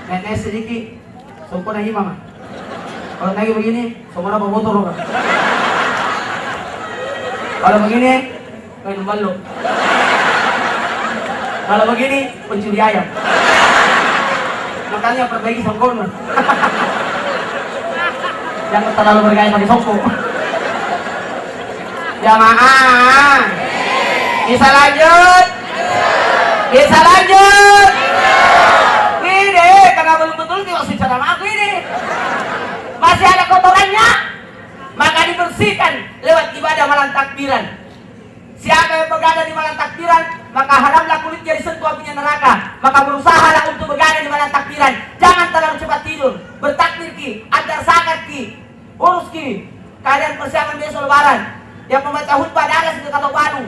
Nenek sedikit, songkon lagi mama. Kalau lagi begini, songkon apa motor kak. Kalau begini, main balok. Kalau begini, pencuri ayam. Makanya perbaiki songkon. Jangan terlalu bergaya pakai songkok. Jamaah, bisa lanjut? Bisa lanjut? Ini karena belum betul tidak secara aku ini masih ada kotorannya, maka dibersihkan lewat ibadah malam takbiran. Siapa yang berada di malam takbiran, maka haramlah kulitnya disentuh apinya neraka. Maka berusahalah untuk berada di malam takbiran. Jangan terlalu cepat tidur. Bertakbir ki, antar zakat ki, urus ki. Kalian persiapan besok lebaran. Yang membaca khutbah ada sedekat atau banu.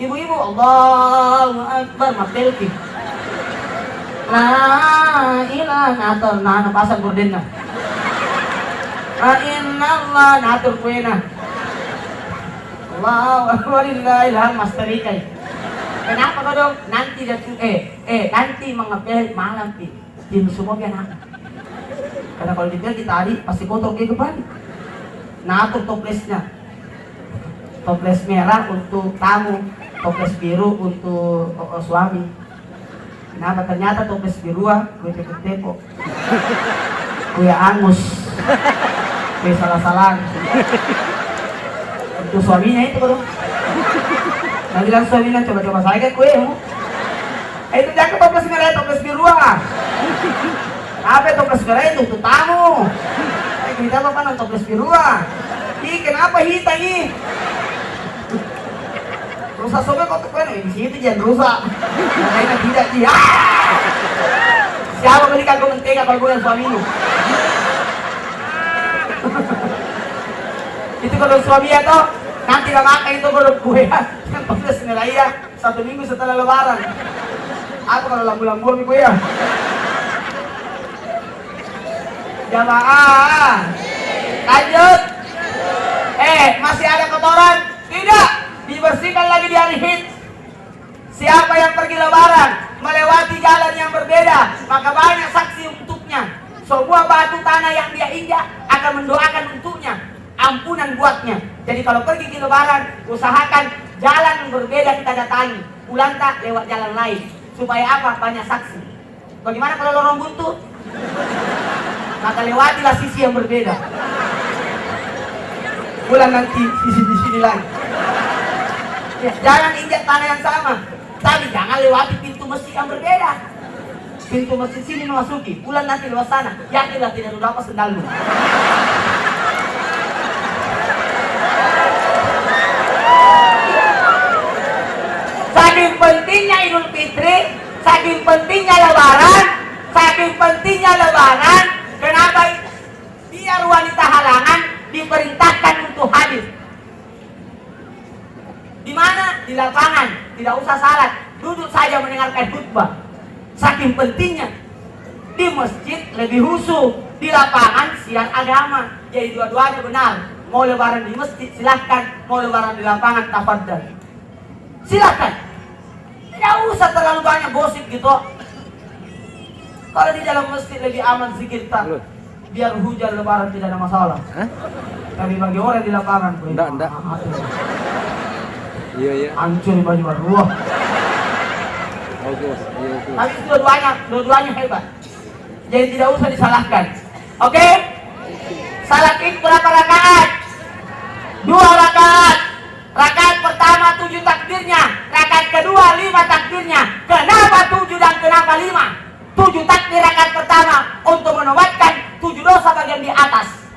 Ibu-ibu, Allahu Akbar, mafil ki. La ilaha nator, nah pasang gorden na. La inallah nator kuena. Allahu Akbar, ilahilham masterikai. Kenapa kau dong? Nanti nanti mengapel malam ki. Tim semua biar nak. Karena kalau dipel kita tadi pasti kotor ke kembali. Nah atur toplesnya. Toples merah untuk tamu, toples biru untuk suami. Kenapa? Ternyata toples biru gue tepo, gue angus, gue salah-salah. Untuk suaminya itu bro. Nah bilang suaminya coba-coba saya kan kue. Itu jangan toples merah, toples biru Apa toples merah itu untuk tamu? Kita apa toples biru Ih kenapa hita ini? Rusak sobek kok tuh di situ jangan rusak. Makanya tidak dia. Siapa beli kagak mentega kalau gue yang suami lu? Itu kalau suami ya toh nanti gak makan itu kalau gue ya. Kan toples merah ya 1 minggu setelah lebaran. Apa kalau lambu-lambu gue ya? Jamaah. Lanjut. Masih ada kotoran? Tidak. Dibersihkan lagi di hari Hid. Siapa yang pergi lebaran melewati jalan yang berbeda, maka banyak saksi untuknya. Sebuah batu tanah yang dia injak akan mendoakan untuknya ampunan buatnya. Jadi kalau pergi ke lebaran, usahakan jalan yang berbeda kita datangi. Pulang tak lewat jalan lain. Supaya apa? Banyak saksi. Bagaimana kalau lorong buntu? Maka lewatilah sisi yang berbeda. Pulang nanti sisi di sini lagi. Ya, jangan injak tanah yang sama. Tapi jangan lewati pintu masjid yang berbeda. Pintu masjid sini memasuki, pulang nanti lewat sana. Yakinlah tidak dapat sendalmu. Saking pentingnya Idul Fitri, saking pentingnya Lebaran, kenapa biar wanita halangan diperintahkan untuk hadir? Di mana? Di lapangan, tidak usah salat, duduk saja mendengarkan khutbah. Saking pentingnya. Di masjid lebih khusyuk, di lapangan siar agama. Jadi dua-duanya benar. Mau lebaran di masjid silahkan, mau lebaran di lapangan tafadhal. Silahkan. Tidak usah terlalu banyak gosip gitu. Kalau di dalam masjid lebih aman zikir tak. Biar hujan lebaran tidak ada masalah. Tapi bagi orang di lapangan, enggak. Iya. Hancur baju baru. Bagus. Tapi dua-duanya hebat. Jadi tidak usah disalahkan. Oke? Salat Id berapa rakaat? 2 rakaat. Rakaat pertama 7 takbirnya, rakaat kedua 5 takbirnya. Kenapa 7 dan kenapa 5? 7 takbir rakaat pertama untuk menobatkan 7 dosa bagian di atas.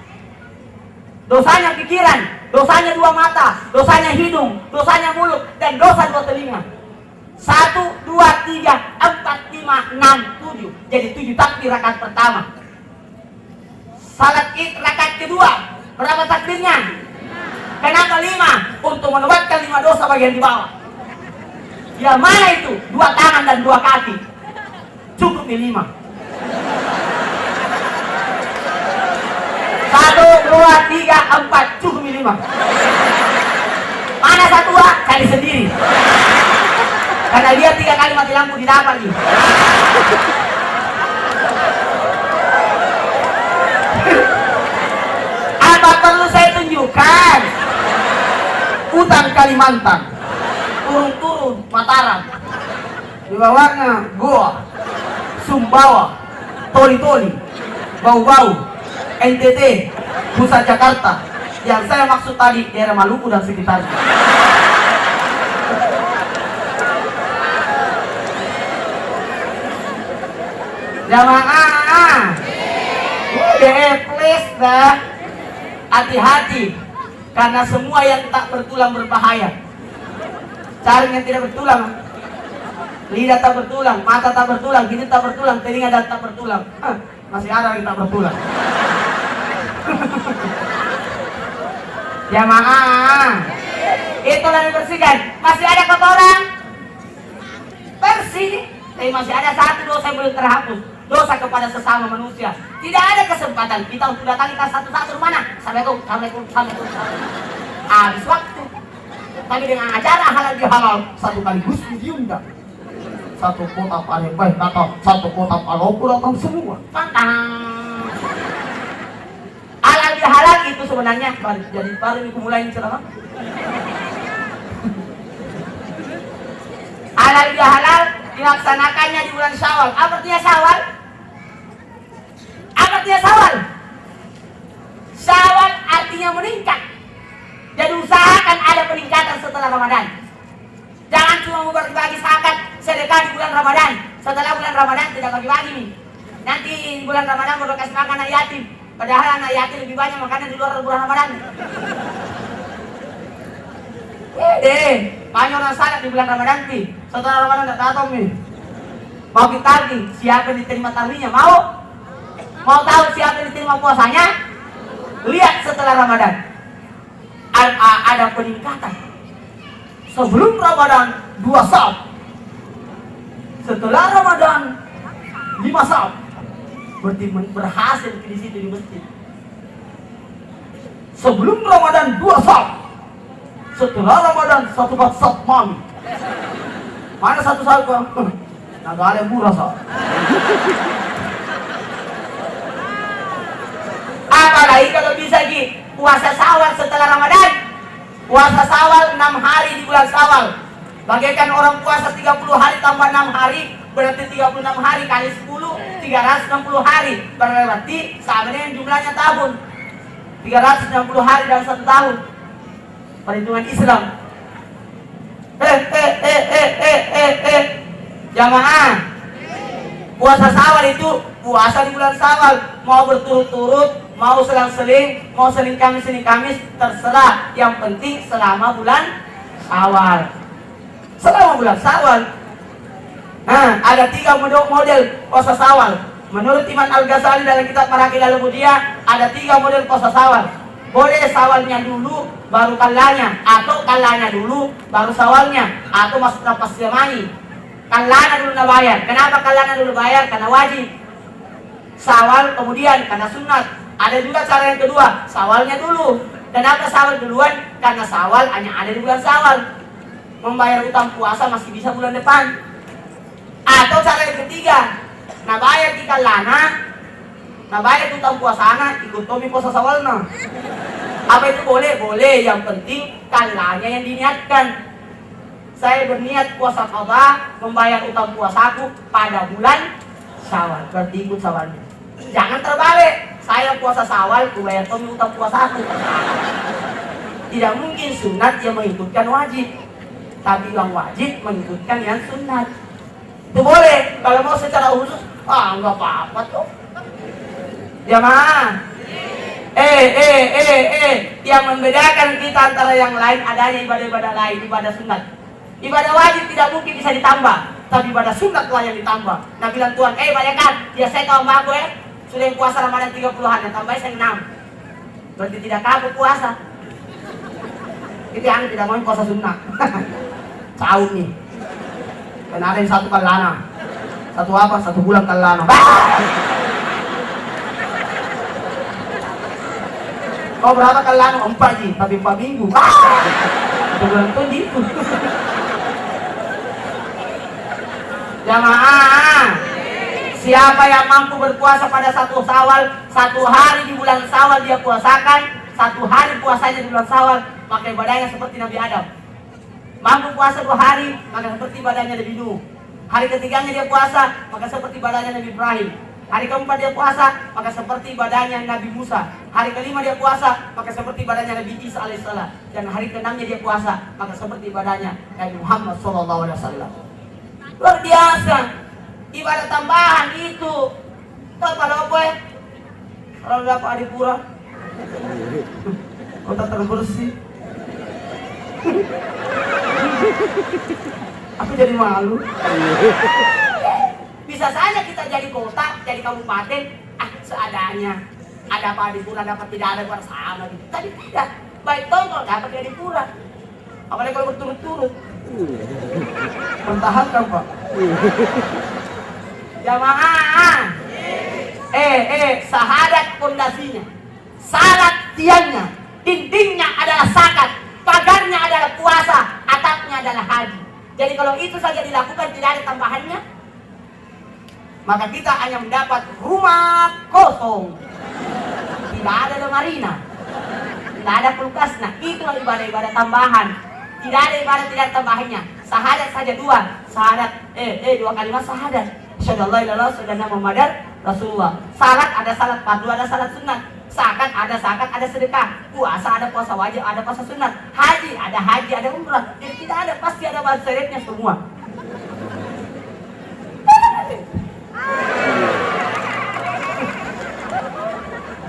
Dosanya pikiran, dosanya 2 mata, dosanya hidung, dosanya mulut, dan dosa 2 telinga. 1, 2, 3, 4, 5, 6, 7. jadi 7 takbir rakaat pertama. Salat Id rakaat kedua, berapa takbirnya? Kenapa 5? Untuk menobatkan 5 dosa bagian di bawah. Ya mana itu? 2 tangan dan 2 kaki. Cukup di 5. 1, 2, 3, 4, cukup di 5. Mana satu cari sendiri. Karena dia 3 kali mati lampu di dapat nih. Apa perlu saya tunjukkan? Utang Kalimantan, turun-turun Mataram, di bawahnya Goa, Sumbawa, Toli-Toli, Bau-Bau, NTT, Pusat Jakarta. Yang saya maksud tadi daerah Maluku dan sekitarnya. Jamaah, please dah, hati-hati, karena semua yang tak bertulang berbahaya. Cari yang tidak bertulang, lidah tak bertulang, mata tak bertulang, hidung tak bertulang, telinga dan tak bertulang. Masih ada yang tak bertulang. Jamaah, itulah dibersihkan. Masih ada kotoran, bersih. Tapi masih ada satu dosa yang belum terhapus, dosa kepada sesama manusia. Tidak ada kesempatan kita untuk datangi satu-satu mana. Assalamualaikum. Habis waktu. Tapi dengan acara halal bihalal, satu kaligus diundang. Satu kota Palembang datang, satu kota Palopo datang semua. Pantang. Halal bihalal itu sebenarnya jadi baru ini mulai ceramah. Halal bihalal dilaksanakannya di bulan Syawal. Apa artinya Syawal? Apa artinya Syawal? Syawal artinya meningkat. Jadi usahakan ada peningkatan setelah Ramadan. Jangan cuma mau bagi-bagi zakat sedekah di bulan Ramadan. Setelah bulan Ramadan tidak bagi-bagi nih. Nanti bulan Ramadan mau kasih makan anak yatim. Padahal anak yatim lebih banyak makanan di luar bulan Ramadan. Banyak orang salat di bulan Ramadan nih. Setelah Ramadan tidak datang nih. Mau kita nih, siapa yang diterima tarbinya? Mau tahu siapa yang diterima puasanya? Lihat setelah Ramadan. Ada peningkatan. Sebelum Ramadan 2 saat. Setelah Ramadan 5 saat. Berarti berhasil di situ di masjid. Sebelum Ramadan 2 saat. Setelah Ramadan 1 saat mami. Mana 1 saat bang? Nah, gak ada yang murah saat. Apalagi kalau bisa puasa Syawal setelah Ramadan. Puasa Syawal 6 hari di bulan Syawal. Bagaikan orang puasa 30 hari tambah 6 hari, berarti 36 hari kali 10, 360 hari. Berarti sama dengan jumlahnya tahun. 360 hari dalam 1 tahun. Perhitungan Islam. Jamaah, puasa Syawal itu puasa di bulan Syawal. Mau berturut-turut, mau selang-seling, mau seling Kamis, terserah. Yang penting selama bulan Syawal. Selama bulan Syawal. Nah, ada 3 model puasa Syawal. Menurut Imam Al-Ghazali dalam kitab Marakil Al-Ubudiyah, ada 3 model puasa Syawal. Boleh Syawalnya dulu, baru kalanya, atau kalanya dulu, baru Syawalnya, atau masuk nafas Yamani. Kalana dulu na bayar. Kenapa kalana dulu bayar? Karena wajib. Syawal kemudian karena sunat. Ada juga cara yang kedua, Syawalnya dulu. Kenapa Syawal duluan? Karena Syawal hanya ada di bulan Syawal. Membayar utang puasa masih bisa bulan depan. Atau cara yang ketiga, nah bayar di kalana, nah bayar utang puasana, ikut tomi puasa Syawalna. Apa itu boleh? Boleh. Yang penting kalanya yang diniatkan. Saya berniat puasa qadha, membayar utang puasaku pada bulan Syawal. Berarti ikut Syawalnya. Jangan terbalik. Saya puasa Syawal, ku bayar tomi utang puasaku. Tidak mungkin sunat yang mengikutkan wajib, tapi yang wajib mengikutkan yang sunat. Itu boleh. Kalau mau secara khusus, enggak apa-apa tuh. Jamaah. Yang membedakan kita antara yang lain adanya ibadah-ibadah lain, ibadah sunat. Ibadah wajib tidak mungkin bisa ditambah. tapi ibadah sunat lah yang ditambah. Nah bilang Tuhan, malaikat, dia saya tahu sama aku sudah yang puasa Ramadan 30 hari, tambah saya 6. Berarti tidak kagak puasa. Itu yang tidak mau puasa sunnah. Caut nih. Dan ada yang satu kalana. Satu apa? 1 bulan kalana. Oh berapa kalana? 4 ji, tapi 4 minggu. 1 bulan itu gitu. Jamaah, siapa yang mampu berpuasa pada 1 Syawal, 1 hari di bulan Syawal dia puasakan, 1 hari puasanya di bulan Syawal, maka ibadahnya seperti Nabi Adam. Mampu puasa 2 hari, maka seperti ibadahnya Nabi Nuh. Hari ketiganya dia puasa, maka seperti ibadahnya Nabi Ibrahim. Hari keempat dia puasa, maka seperti ibadahnya Nabi Musa. Hari kelima dia puasa, maka seperti ibadahnya Nabi Isa alaihissalam. Dan hari keenamnya dia puasa, maka seperti ibadahnya Nabi Muhammad SAW. Luar biasa. Ibadah tambahan itu. Tahu pada apa ya? Kalau dapat adipura, kota terbersih. Aku jadi malu. Bisa saja kita jadi kota, jadi kabupaten, seadanya. Ada apa adipura, dapat tidak ada pada sama gitu. Tapi tidak. Baik toh kalau dapat di adipura. Apalagi kalau berturut-turut. Pertahankan Pak. Jamaah. Sahadat pondasinya, salat tiangnya, dindingnya adalah zakat, pagarnya adalah puasa, atapnya adalah haji. Jadi kalau itu saja dilakukan tidak ada tambahannya, maka kita hanya mendapat rumah kosong, tidak ada lemarina, tidak ada kulkasnya. Itulah ibadah-ibadah tambahan. Tidak ada ibadah tidak ada tambahannya. Syahadat saja 2, syahadat 2 kalimat syahadat. Asyhadu an la ilaha illallah, asyhadu anna Muhammadar Rasulullah. Salat ada salat fardu, ada salat sunat. Zakat, ada sedekah. Puasa, ada puasa wajib, ada puasa sunat. Haji, ada umrah. Jadi tidak ada, pasti ada bahasa syaratnya semua.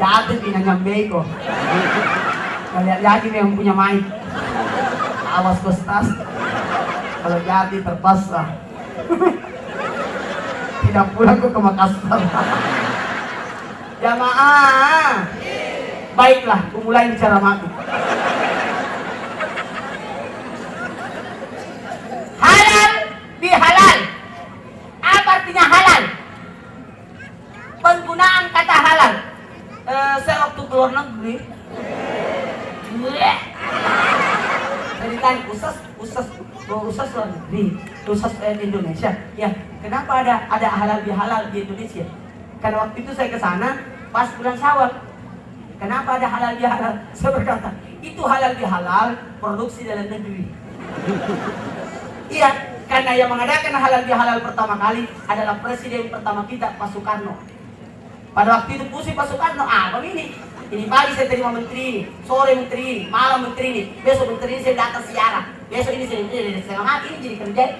Jatuh pinanya beko. Kalian lagi yang punya mic. Awas kostas. Kalau jadi terpaksa. Tidak pulang ke Makassar. Jamaah. Baiklah, mulai bicara mati. Halal bihalal. Apa artinya halal? Penggunaan kata halal. Saya waktu keluar negeri. Jadi tanya usas luar negeri, usas Indonesia. Ya, kenapa ada halal bihalal di Indonesia? Karena waktu itu saya ke sana pas bulan Syawal. Kenapa ada halal bihalal? Saya berkata, itu halal bihalal produksi dalam negeri. Iya, karena yang mengadakan halal bihalal pertama kali adalah presiden pertama kita, Pak Soekarno. Pada waktu itu pusing Pak Soekarno, begini. Ini pagi saya terima menteri, sore menteri, malam menteri, besok menteri saya datang siarah, besok ini saya setengah mati ini jadi kerja.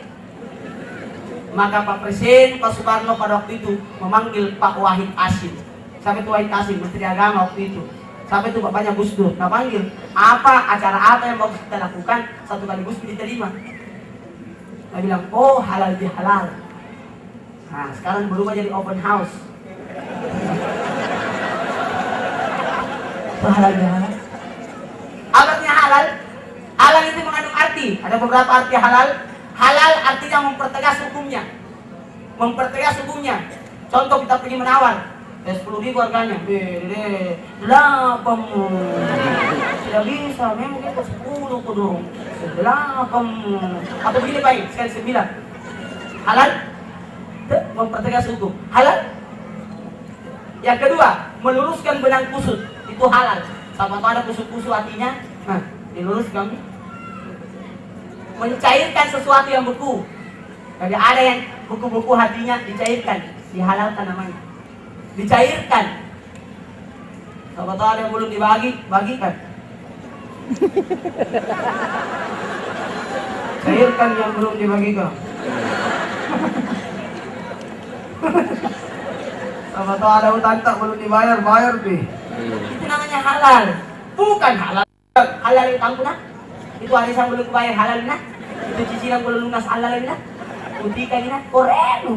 Maka Pak Presiden, Pak Soekarno pada waktu itu memanggil Pak Wahid Hasyim. Sampai itu Wahid Hasyim, Menteri Agama waktu itu. Sampai itu Bapaknya Gus Dur, nah panggil, acara apa yang bagus kita lakukan, satu kali Gus Dur diterima. Dia bilang, oh halal bihalal. Nah sekarang berubah jadi open house. Halal bihalal. Artinya halal. Halal itu mengandung arti. Ada beberapa arti halal. Halal artinya mempertegas hukumnya. Mempertegas hukumnya. Contoh kita pergi menawar. 10.000 harganya. Kamu tidak bisa. Memang kita 10 kudu. Kamu. Atau begini baik. Sekali 9. Halal. Mempertegas hukum. Halal. Yang kedua, meluruskan benang kusut. Itu halal. Sama tuh ada kusut-kusut hatinya, nah diluruskan. Mencairkan sesuatu yang beku. Jadi ada yang buku-buku hatinya dicairkan, dihalalkan namanya. Dicairkan. Sama tuh ada yang belum bagikan. Cairkan yang belum dibagikan. Sama tuh ada utang tak belum bayar nih. Itu namanya halal, bukan halal. Halal itu tanggungan. Itu hari yang belum bayar halal nah. Itu cicilan belum lunas halal nah. Putih kayaknya korenu.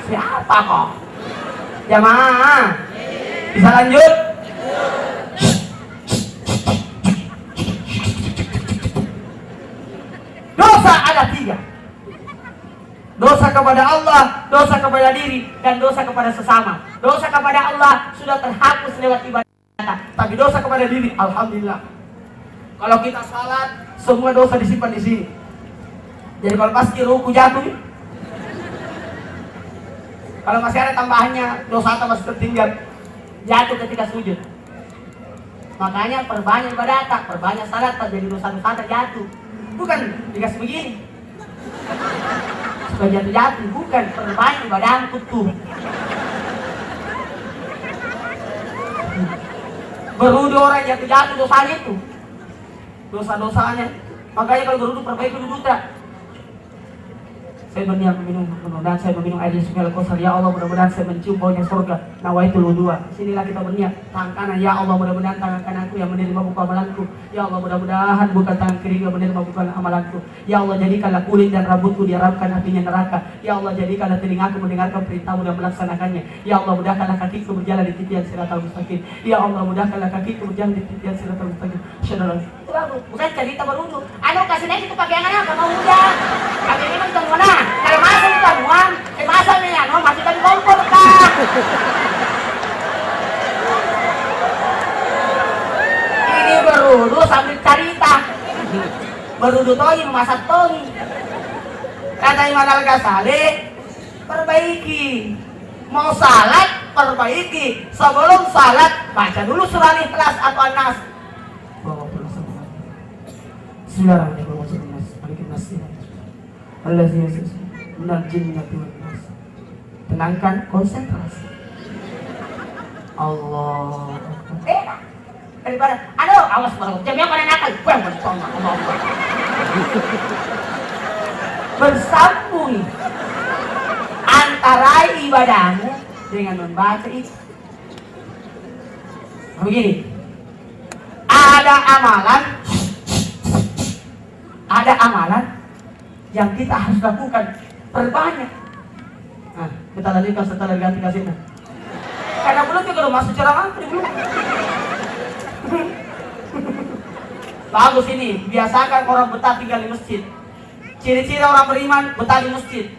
Siapa kok? Jamaah. Bisa lanjut? Dosa ada 3. Dosa kepada Allah, dosa kepada diri, dan dosa kepada sesama. Dosa kepada Allah sudah terhapus lewat ibadah. Tapi dosa kepada diri, alhamdulillah. Kalau kita salat, semua dosa disimpan di sini. Jadi kalau pasti ruku jatuh, kalau masih ada tambahannya, dosa atau masih tertinggal, jatuh ketika sujud. Makanya perbanyak ibadah, perbanyak salat, jadi dosa-dosa jatuh. Bukan dikasih begini supaya jatuh-jatuh, bukan perbanyak ibadah tutup. Berudu orang jatuh-jatuh dosanya itu, dosa-dosanya. Makanya kalau berudu perbaiki dulu tak. Saya berniat meminum, mudah-mudahan saya meminum air Yesus Al-Kausar. Ya Allah, mudah-mudahan saya mencium baunya surga. Nawaitul wudhu. Sinilah kita berniat. Tangan kanan, ya Allah, mudah-mudahan tangan kananku yang menerima buku amalanku. Ya Allah, mudah-mudahan bukan tangan kiri yang menerima buku amalanku. Ya Allah, jadikanlah kulit dan rambutku diharapkan apinya neraka. Ya Allah, jadikanlah telingaku mendengarkan perintahmu dan melaksanakannya. Ya Allah, mudahkanlah kakiku berjalan di titian siratal mustaqim. Ya Allah, mudahkanlah kakiku berjalan di titian siratal mustaqim. Saudara, bukan cerita beruntung. Kasih naik itu pakaian apa mau udah. Kami ini kan mana? Kalau masuk kan uang, masa nih masukkan kompor kah? Ini berudu sambil cerita. Berudu tohi memasak tohi. Kata Imam Al-Ghazali, perbaiki. Mau salat, perbaiki. Sebelum salat, baca dulu surah Ikhlas atau An-Nas. Bismillahirrahmanirrahim. Tenangkan konsentrasi. Allah. Daripada, aduh, awas baru. Jamnya pada nakal. Bersambung antara ibadahmu dengan membaca itu. Begini. Ada amalan yang kita harus lakukan, perbanyak. Nah, kita lanjutkan setelah ganti kasihnya. Karena belum kalau masuk ceramah belum. Bagus ini, biasakan orang betah tinggal di masjid. Ciri-ciri orang beriman betah di masjid.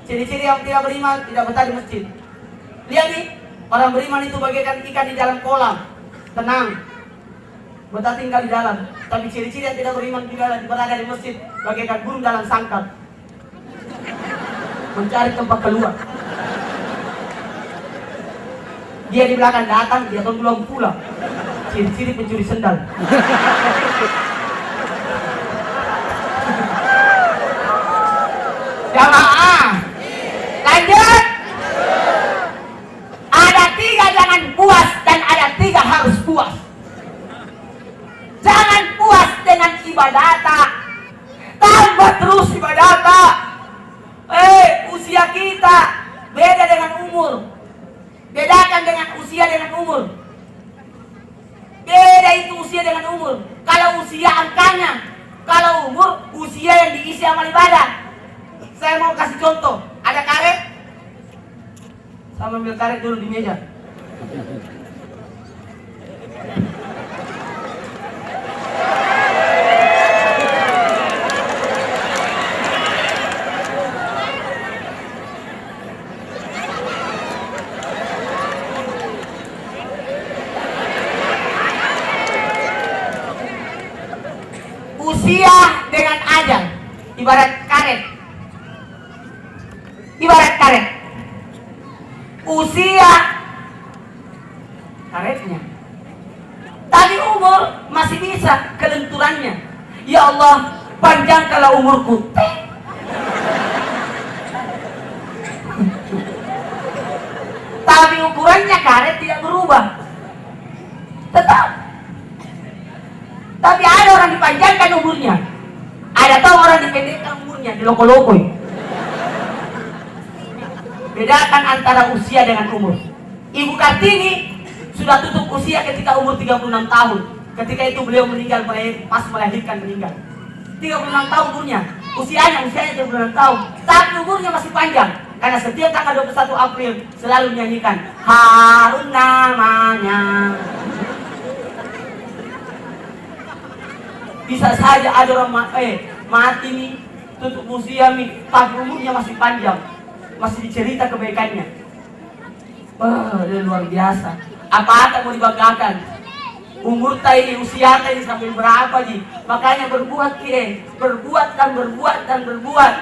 Ciri-ciri yang tidak beriman tidak betah di masjid. Lihat nih, orang beriman itu bagaikan ikan di dalam kolam, tenang, betah tinggal di dalam. Tapi ciri-ciri yang tidak beriman juga berada di masjid bagaikan burung dalam sangkar, mencari tempat keluar. Dia di belakang datang, dia tuh belum pulang. Ciri-ciri pencuri sendal. Jamaah, lanjut. Ada 3 jangan puas dan ada 3 harus puas. Jangan puas dengan ibadah, tambah terus ibadah. Usia kita beda dengan umur. Bedakan dengan usia dengan umur. Beda itu usia dengan umur. Kalau usia angkanya, kalau umur usia yang diisi amal ibadah. Saya mau kasih contoh. Ada karet. Saya ambil karet dulu di meja. Usia dengan ajal ibarat karet. Usia karetnya, tapi umur masih bisa kelenturannya. Ya Allah, panjangkanlah umurku. Tapi ukurannya karet tidak berubah, tetap. Tapi ada orang dipanjangkan umurnya, ada tahu orang dipendekkan umurnya, diloko-lokoi. Bedakan antara usia dengan umur. Ibu Kartini sudah tutup usia ketika umur 36 tahun. Ketika itu beliau meninggal, pas melahirkan meninggal. 36 tahun umurnya. usianya 36 tahun, tapi umurnya masih panjang. Karena setiap tanggal 21 April selalu menyanyikan Harun namanya. Bisa saja ada orang mati nih, tutup museum nih, tapi umurnya masih panjang, masih dicerita kebaikannya. Wah, luar biasa. Apa mau dibanggakan? Umur ini, usia ini sampai berapa ji? Makanya berbuat berbuat dan berbuat dan berbuat.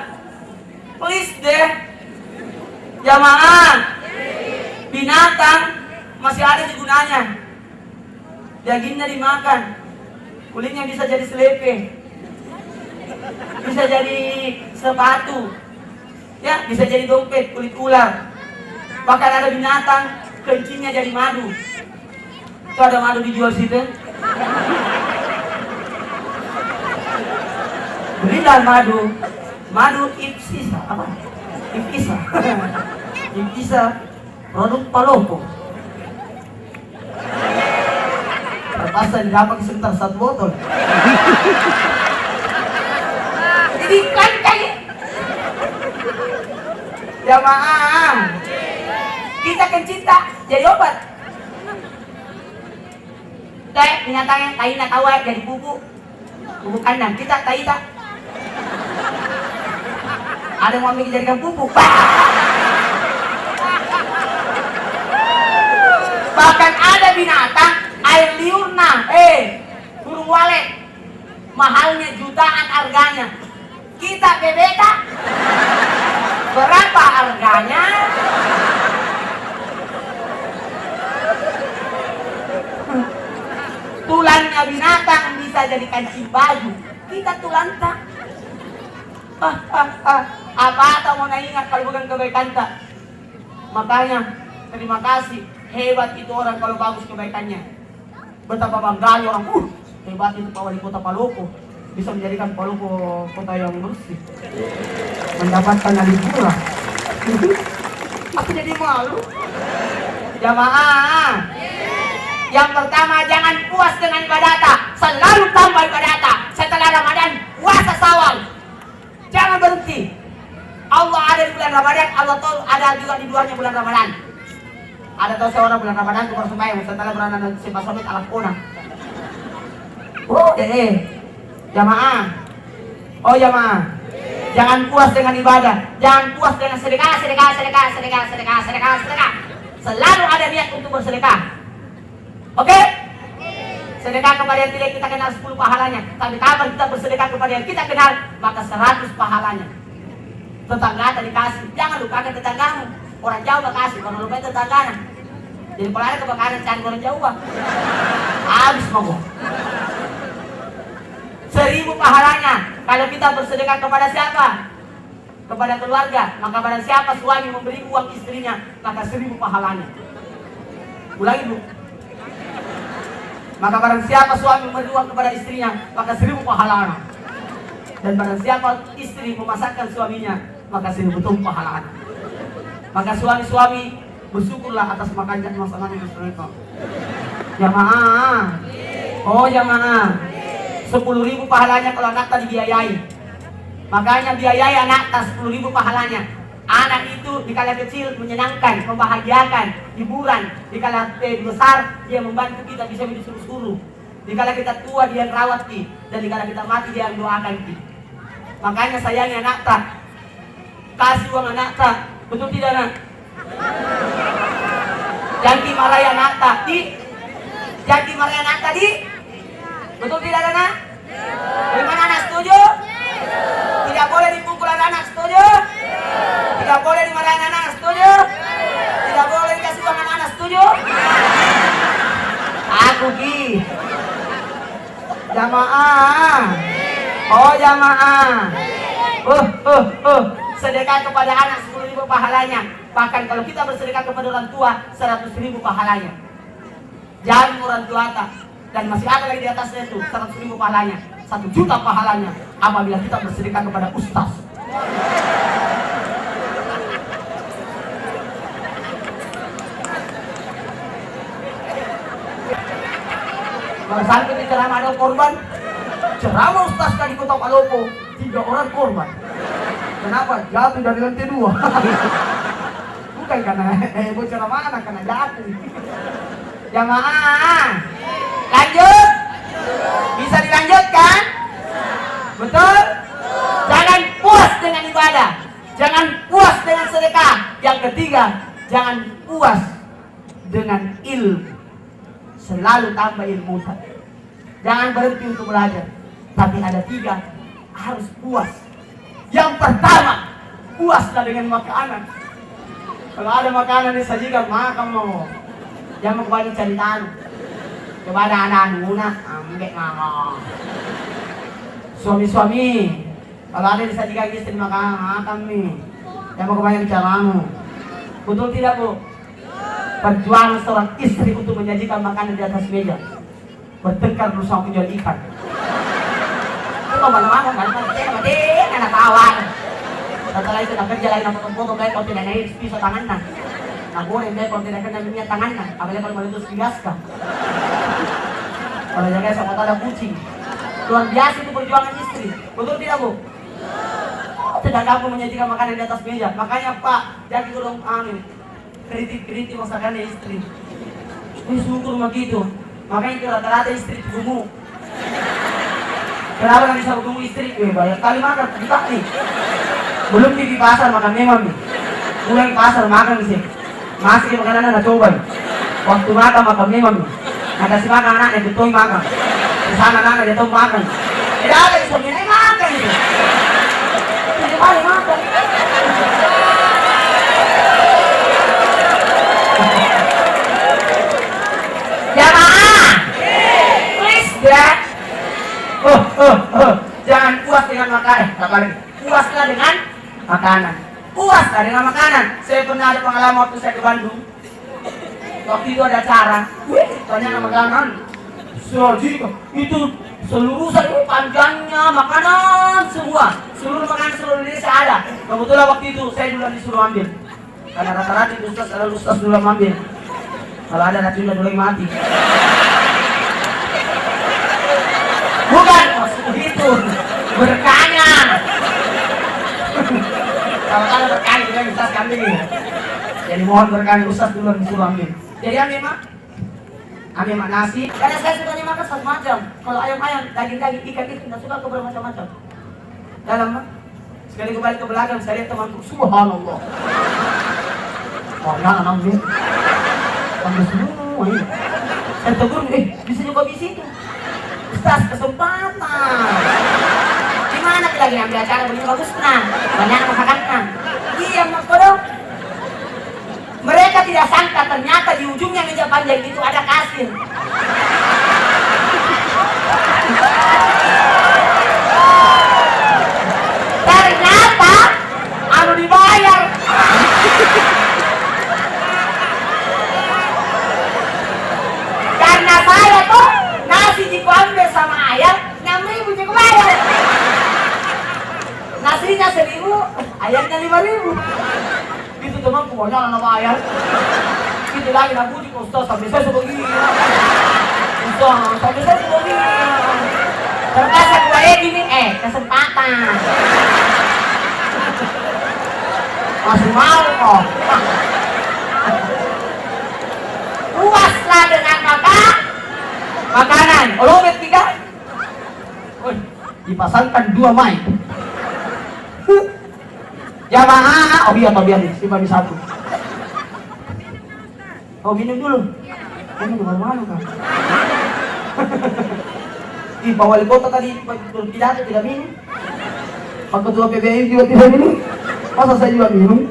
Please deh, jamaah. Binatang masih ada gunanya. Dagingnya dimakan, kulitnya bisa jadi selepe, bisa jadi sepatu, ya bisa jadi dompet kulit ular. Bahkan ada binatang kencingnya jadi madu. Itu ada madu dijual situ. Belilah madu Ipsisa apa? Ipsisa produk Palopo. Terpaksa didapat sekitar 1 botol. Jadi kan kayak jamaah, kita kan cinta jadi obat. Binatangnya tai nak awet jadi pupuk kandang, kita tai tak ada yang mau ambil dijadikan pupuk. Bahkan ada binatang air liurna, burung walet, mahalnya jutaan harganya. Kita bebeta berapa harganya? Tulangnya binatang bisa jadi kancing baju, kita tulang tak. Apa mau ingat kalau bukan kebaikan tak? Makanya terima kasih, hebat itu orang kalau bagus kebaikannya. Betapa bangganya orang, hebat itu Pak Wali Kota Palopo, bisa menjadikan Palopo kota yang bersih, mendapatkan alipura. Aku jadi malu. Jamaah, yang pertama jangan puas dengan ibadah, selalu tambah ibadah. Setelah Ramadan puasa Syawal, jangan berhenti. Allah ada di bulan Ramadan, Allah tahu ada juga di luarnya bulan Ramadan. Ada tahu seorang bulan Ramadan itu bersembahyang setelah beranak sifat suami alam kona. Jamaah. Jamaah. Jangan puas dengan ibadah, jangan puas dengan sedekah. Selalu ada niat untuk bersedekah. Oke? Sedekah kepada yang tidak kita kenal 10 pahalanya. Tapi kapan kita bersedekah kepada yang kita kenal, maka 100 pahalanya. Tetangga tadi kasih, jangan lupakan tetanggamu. Orang jauh gak kasih, kalau lupa tetangganya. Jadi kalau ada kebakaran cari orang jauh bang, habis mau. 1000 pahalanya. Kalau kita bersedekah kepada siapa? Kepada keluarga. Maka pada siapa suami memberi uang istrinya, maka 1000 pahalanya. Ulangi bu. Maka barang siapa suami memberi uang kepada istrinya, maka 1000 pahalanya. Dan barang siapa istri memasakkan suaminya, maka 1000 pahalanya. Maka suami-suami bersyukurlah atas masakan yang mereka. Jamaah. Jamaah. 10.000 pahalanya kalau anak tadi dibiayai. Makanya biayai anak tas 10.000 pahalanya. Anak itu dikala kecil menyenangkan, membahagiakan, hiburan. Dikala besar dia membantu kita, bisa disuruh-suruh. Dikala kita tua dia rawat ki, dan dikala kita mati dia doakan ki. Makanya sayangi anak tak, kasih uang anak tak, betul tidak nak? Jangan marahi anak tak, jangan marahi anak tadi, betul tidak nak? Bagaimana anak setuju? Tidak boleh dipukul anak, setuju? Tidak boleh dimarahin anak, setuju? Tidak boleh dikasih uang anak, setuju? Aku ki jamaah. Jamaah. Sedekah kepada anak 10.000 pahalanya. Bahkan kalau kita bersedekah kepada orang tua 100.000 pahalanya. Jangan orang tua tak. Dan masih ada lagi di atasnya itu 100.000 pahalanya, 1 juta pahalanya apabila kita bersedekah kepada ustaz. Kalau sampai di ceramah ada korban, ceramah ustaz di Kota Palopo, 3 orang korban. Kenapa? Jatuh dari lantai 2. Bukan karena bocor mana, karena jatuh. Jamaah, lanjut. Bisa dilanjutkan? Betul? Jangan puas dengan ibadah, jangan puas dengan sedekah. Yang ketiga, jangan puas dengan ilmu. Selalu tambah ilmu. Jangan berhenti untuk belajar. Tapi ada 3 harus puas. Yang pertama, puaslah dengan makanan. Kalau ada makanan disajikan, makan mau. Jangan kembali cari tahu. Coba ada anak guna, ambek mama. Suami-suami, kalau ada disajikan istri makan nih. Jangan kembali bicaramu. Betul tidak, Bu? Perjuangan seorang istri untuk menyajikan makanan di atas meja. Bertengkar berusaha menjual ikan. Itu mana-mana kan mati anak kawan. Setelah itu nak kerja lagi nak foto baik kalau tidak naik pisau tangannya. Nak goreng baik kalau tidak kena minyak tangannya. Apalagi kalau meletus digaska. Kalau jaga sama ada kucing. Luar biasa itu perjuangan istri. Betul tidak, Bu? Tidak gampang menyajikan makanan di atas meja. Makanya Pak, jadi kurang kritik masakannya istri. Ini syukur begitu. Makanya itu rata-rata istri gemuk. Kenapa nggak bisa bertemu istri? Banyak kali makan, kita nih. Belum di pasar makan memang nih. Pulang pasar makan sih. Masih makanan anak coba nih. Waktu makan memang nih. Nah kasih makan anaknya, ditoi makan. Kesana anaknya, dia tahu makan. Tidak ada suaminya makan itu. Tidak boleh makan. Jamaah, please ya. Jangan puas dengan makanan. Puaslah dengan makanan. Puaslah dengan makanan. Saya pernah ada pengalaman waktu saya ke Bandung. Waktu itu ada acara. Banyak makanan. Itu seluruh saya panjangnya makanan semua. Seluruh makanan seluruh Indonesia ada. Kebetulan waktu itu saya duluan disuruh ambil. Karena rata-rata itu ustaz duluan ambil. Kalau ada racunnya dulu mati. Bukan maksud begitu. Berkahnya. Kalau ada berkahnya juga ustaz ambil. Jadi mohon berkahnya ustaz duluan disuruh ambil. Jadi ambil mak. Ambil mak nasi. Karena saya sukanya makan satu macam. Kalau ayam-ayam, daging-daging, ikan-ikan, tidak suka ke bermacam-macam. Dalam mak. Sekali kembali ke belakang, saya lihat temanku. Subhanallah. Oh ya, ambil. Ambil semua ini. Saya tegur, bisa juga di situ. Ustaz, kesempatan. Gimana kita lagi ambil acara begini bagus nah. Banyak masakannya. Iya, Mas Kodok. Mereka tidak sangka ternyata di ujungnya meja panjang itu ada kasir. Ternyata anu dibayar. Karena saya tuh nasi diambil sama ayam 6.000 juga bayar. Nasinya 1.000, ayamnya 5.000. Itu temanku banyak anak bayar. Itu lagi nak puji ke Ustaz sampai saya sebegini. Ustaz sampai saya sebegini. Terpaksa gue gini, kesempatan. Masih mau kok. Puaslah dengan makanan. Kalau ketiga, dipasangkan 2 mic. Jamaah, biar nih, simpan di satu. Minum dulu. Minum malu-malu kan. Di Pak Wali Kota tadi pidato tidak minum. Pak Ketua PBI juga tidak minum. Masa saya juga minum?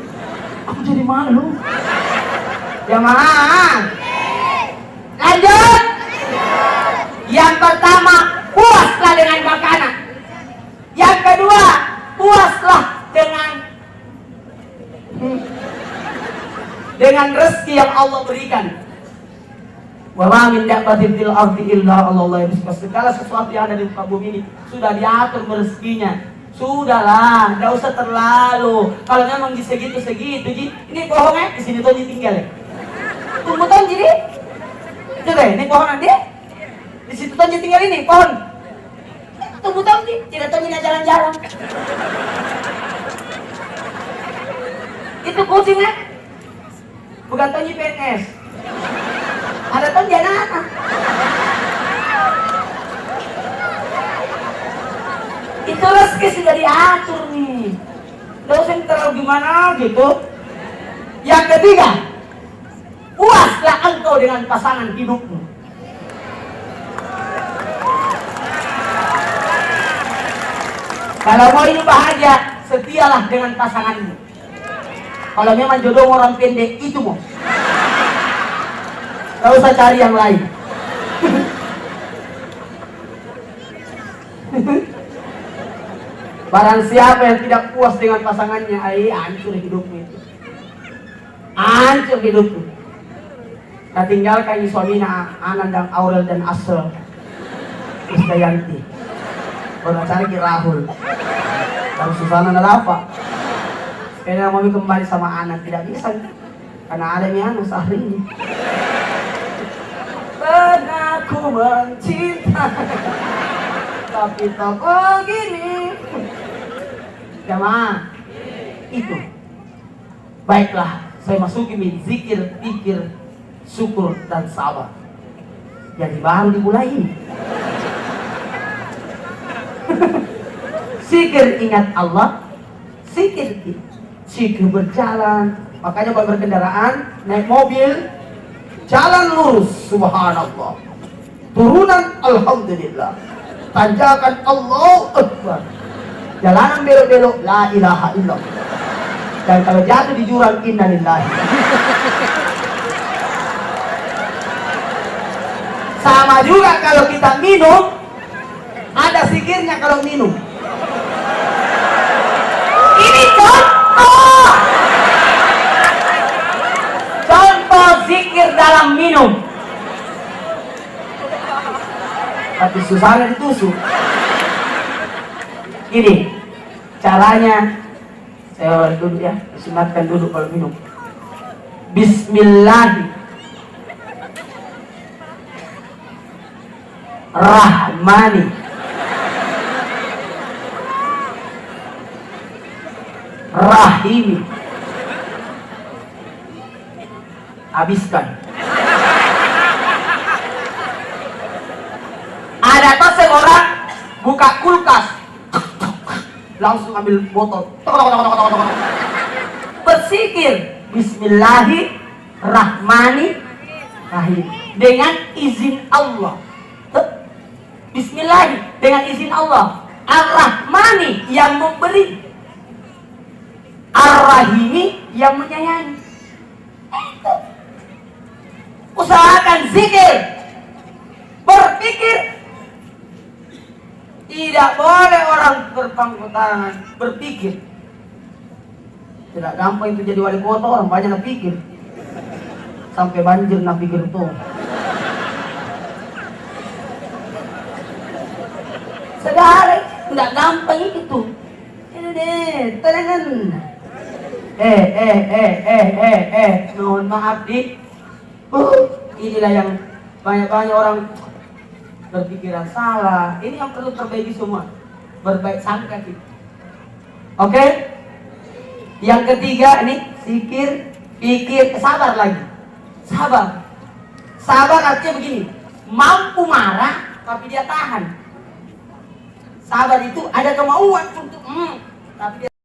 Aku jadi malu. Jamaah. Lanjut. Yang pertama, puaslah dengan makanan. Yang kedua, puaslah dengan rezeki yang Allah berikan. Wa ma min dabbatin fil ardi illa Allah yarzuquha. Segala sesuatu yang ada di muka bumi ini sudah diatur rezekinya. Sudahlah, enggak usah terlalu. Kalau memang di segitu, Ji. Ini pohonnya di sini tuh tinggal ya. Tunggu tuh jadi. Coba ini pohon nanti. Di situ tuh tinggal ini pohon. Tunggu tahu nih, tidak tahu ini jalan-jalan. Itu kucing ya? Bukan tahu PNS. Ada tahu dia anak. Itu rezeki sudah diatur nih. Gak usah terlalu gimana gitu. Yang ketiga, puaslah engkau dengan pasangan hidupmu. Kalau mau hidup bahagia, setialah dengan pasanganmu. Kalau memang jodoh orang pendek, itu mau. Gak usah cari yang lain. Barang siapa yang tidak puas dengan pasangannya, hancur hidupnya itu. Hancur hidupnya. Nah, tinggalkan suaminya Anan dan Aurel dan Asrel Isdayanti. Baru cari ke Rahul. Kalau Susana apa? Karena mami kembali sama Anan tidak bisa. Karena ada yang sehari ini. Pernah ku mencinta, tapi tak begini. Jamaah, itu. Baiklah, saya masuki zikir, pikir, syukur dan sabar. Jadi baru dimulai ini. Zikir ingat Allah, zikir berjalan. Makanya kalau berkendaraan, naik mobil, jalan lurus, subhanallah. Turunan alhamdulillah. Tanjakan Allahu Akbar. Jalanan belok-belok, la ilaha illallah. Dan kalau jatuh di jurang, innalillahi. Sama juga kalau kita minum, ada zikirnya kalau minum. Ini contoh. Contoh zikir dalam minum. Tapi Susana ditusuk. Ini caranya, saya duduk ya, disunatkan duduk kalau minum. Bismillahirrahmanirrahim. Habiskan. Ada tuh seorang buka kulkas, langsung ambil botol, bersikir Bismillahirrahmanirrahim dengan izin Allah. Bismillah dengan izin Allah. Ar-Rahmani yang memberi, Ar-Rahimi yang menyayangi. Usahakan zikir, berpikir. Tidak boleh orang berpangku tangan, berpikir. Tidak gampang itu jadi wali kota, orang banyak nak pikir. Sampai banjir nak pikir tuh. Segala tidak gampang itu. Ini deh, tenang. Mohon maaf di. Inilah yang banyak orang berpikiran salah. Ini yang perlu perbaiki semua. Berbaik sangka kita. Oke? Yang ketiga ini zikir, pikir, sabar lagi. Sabar. Sabar artinya begini. Mampu marah tapi dia tahan. Sabar itu ada kemauan untuk tapi dia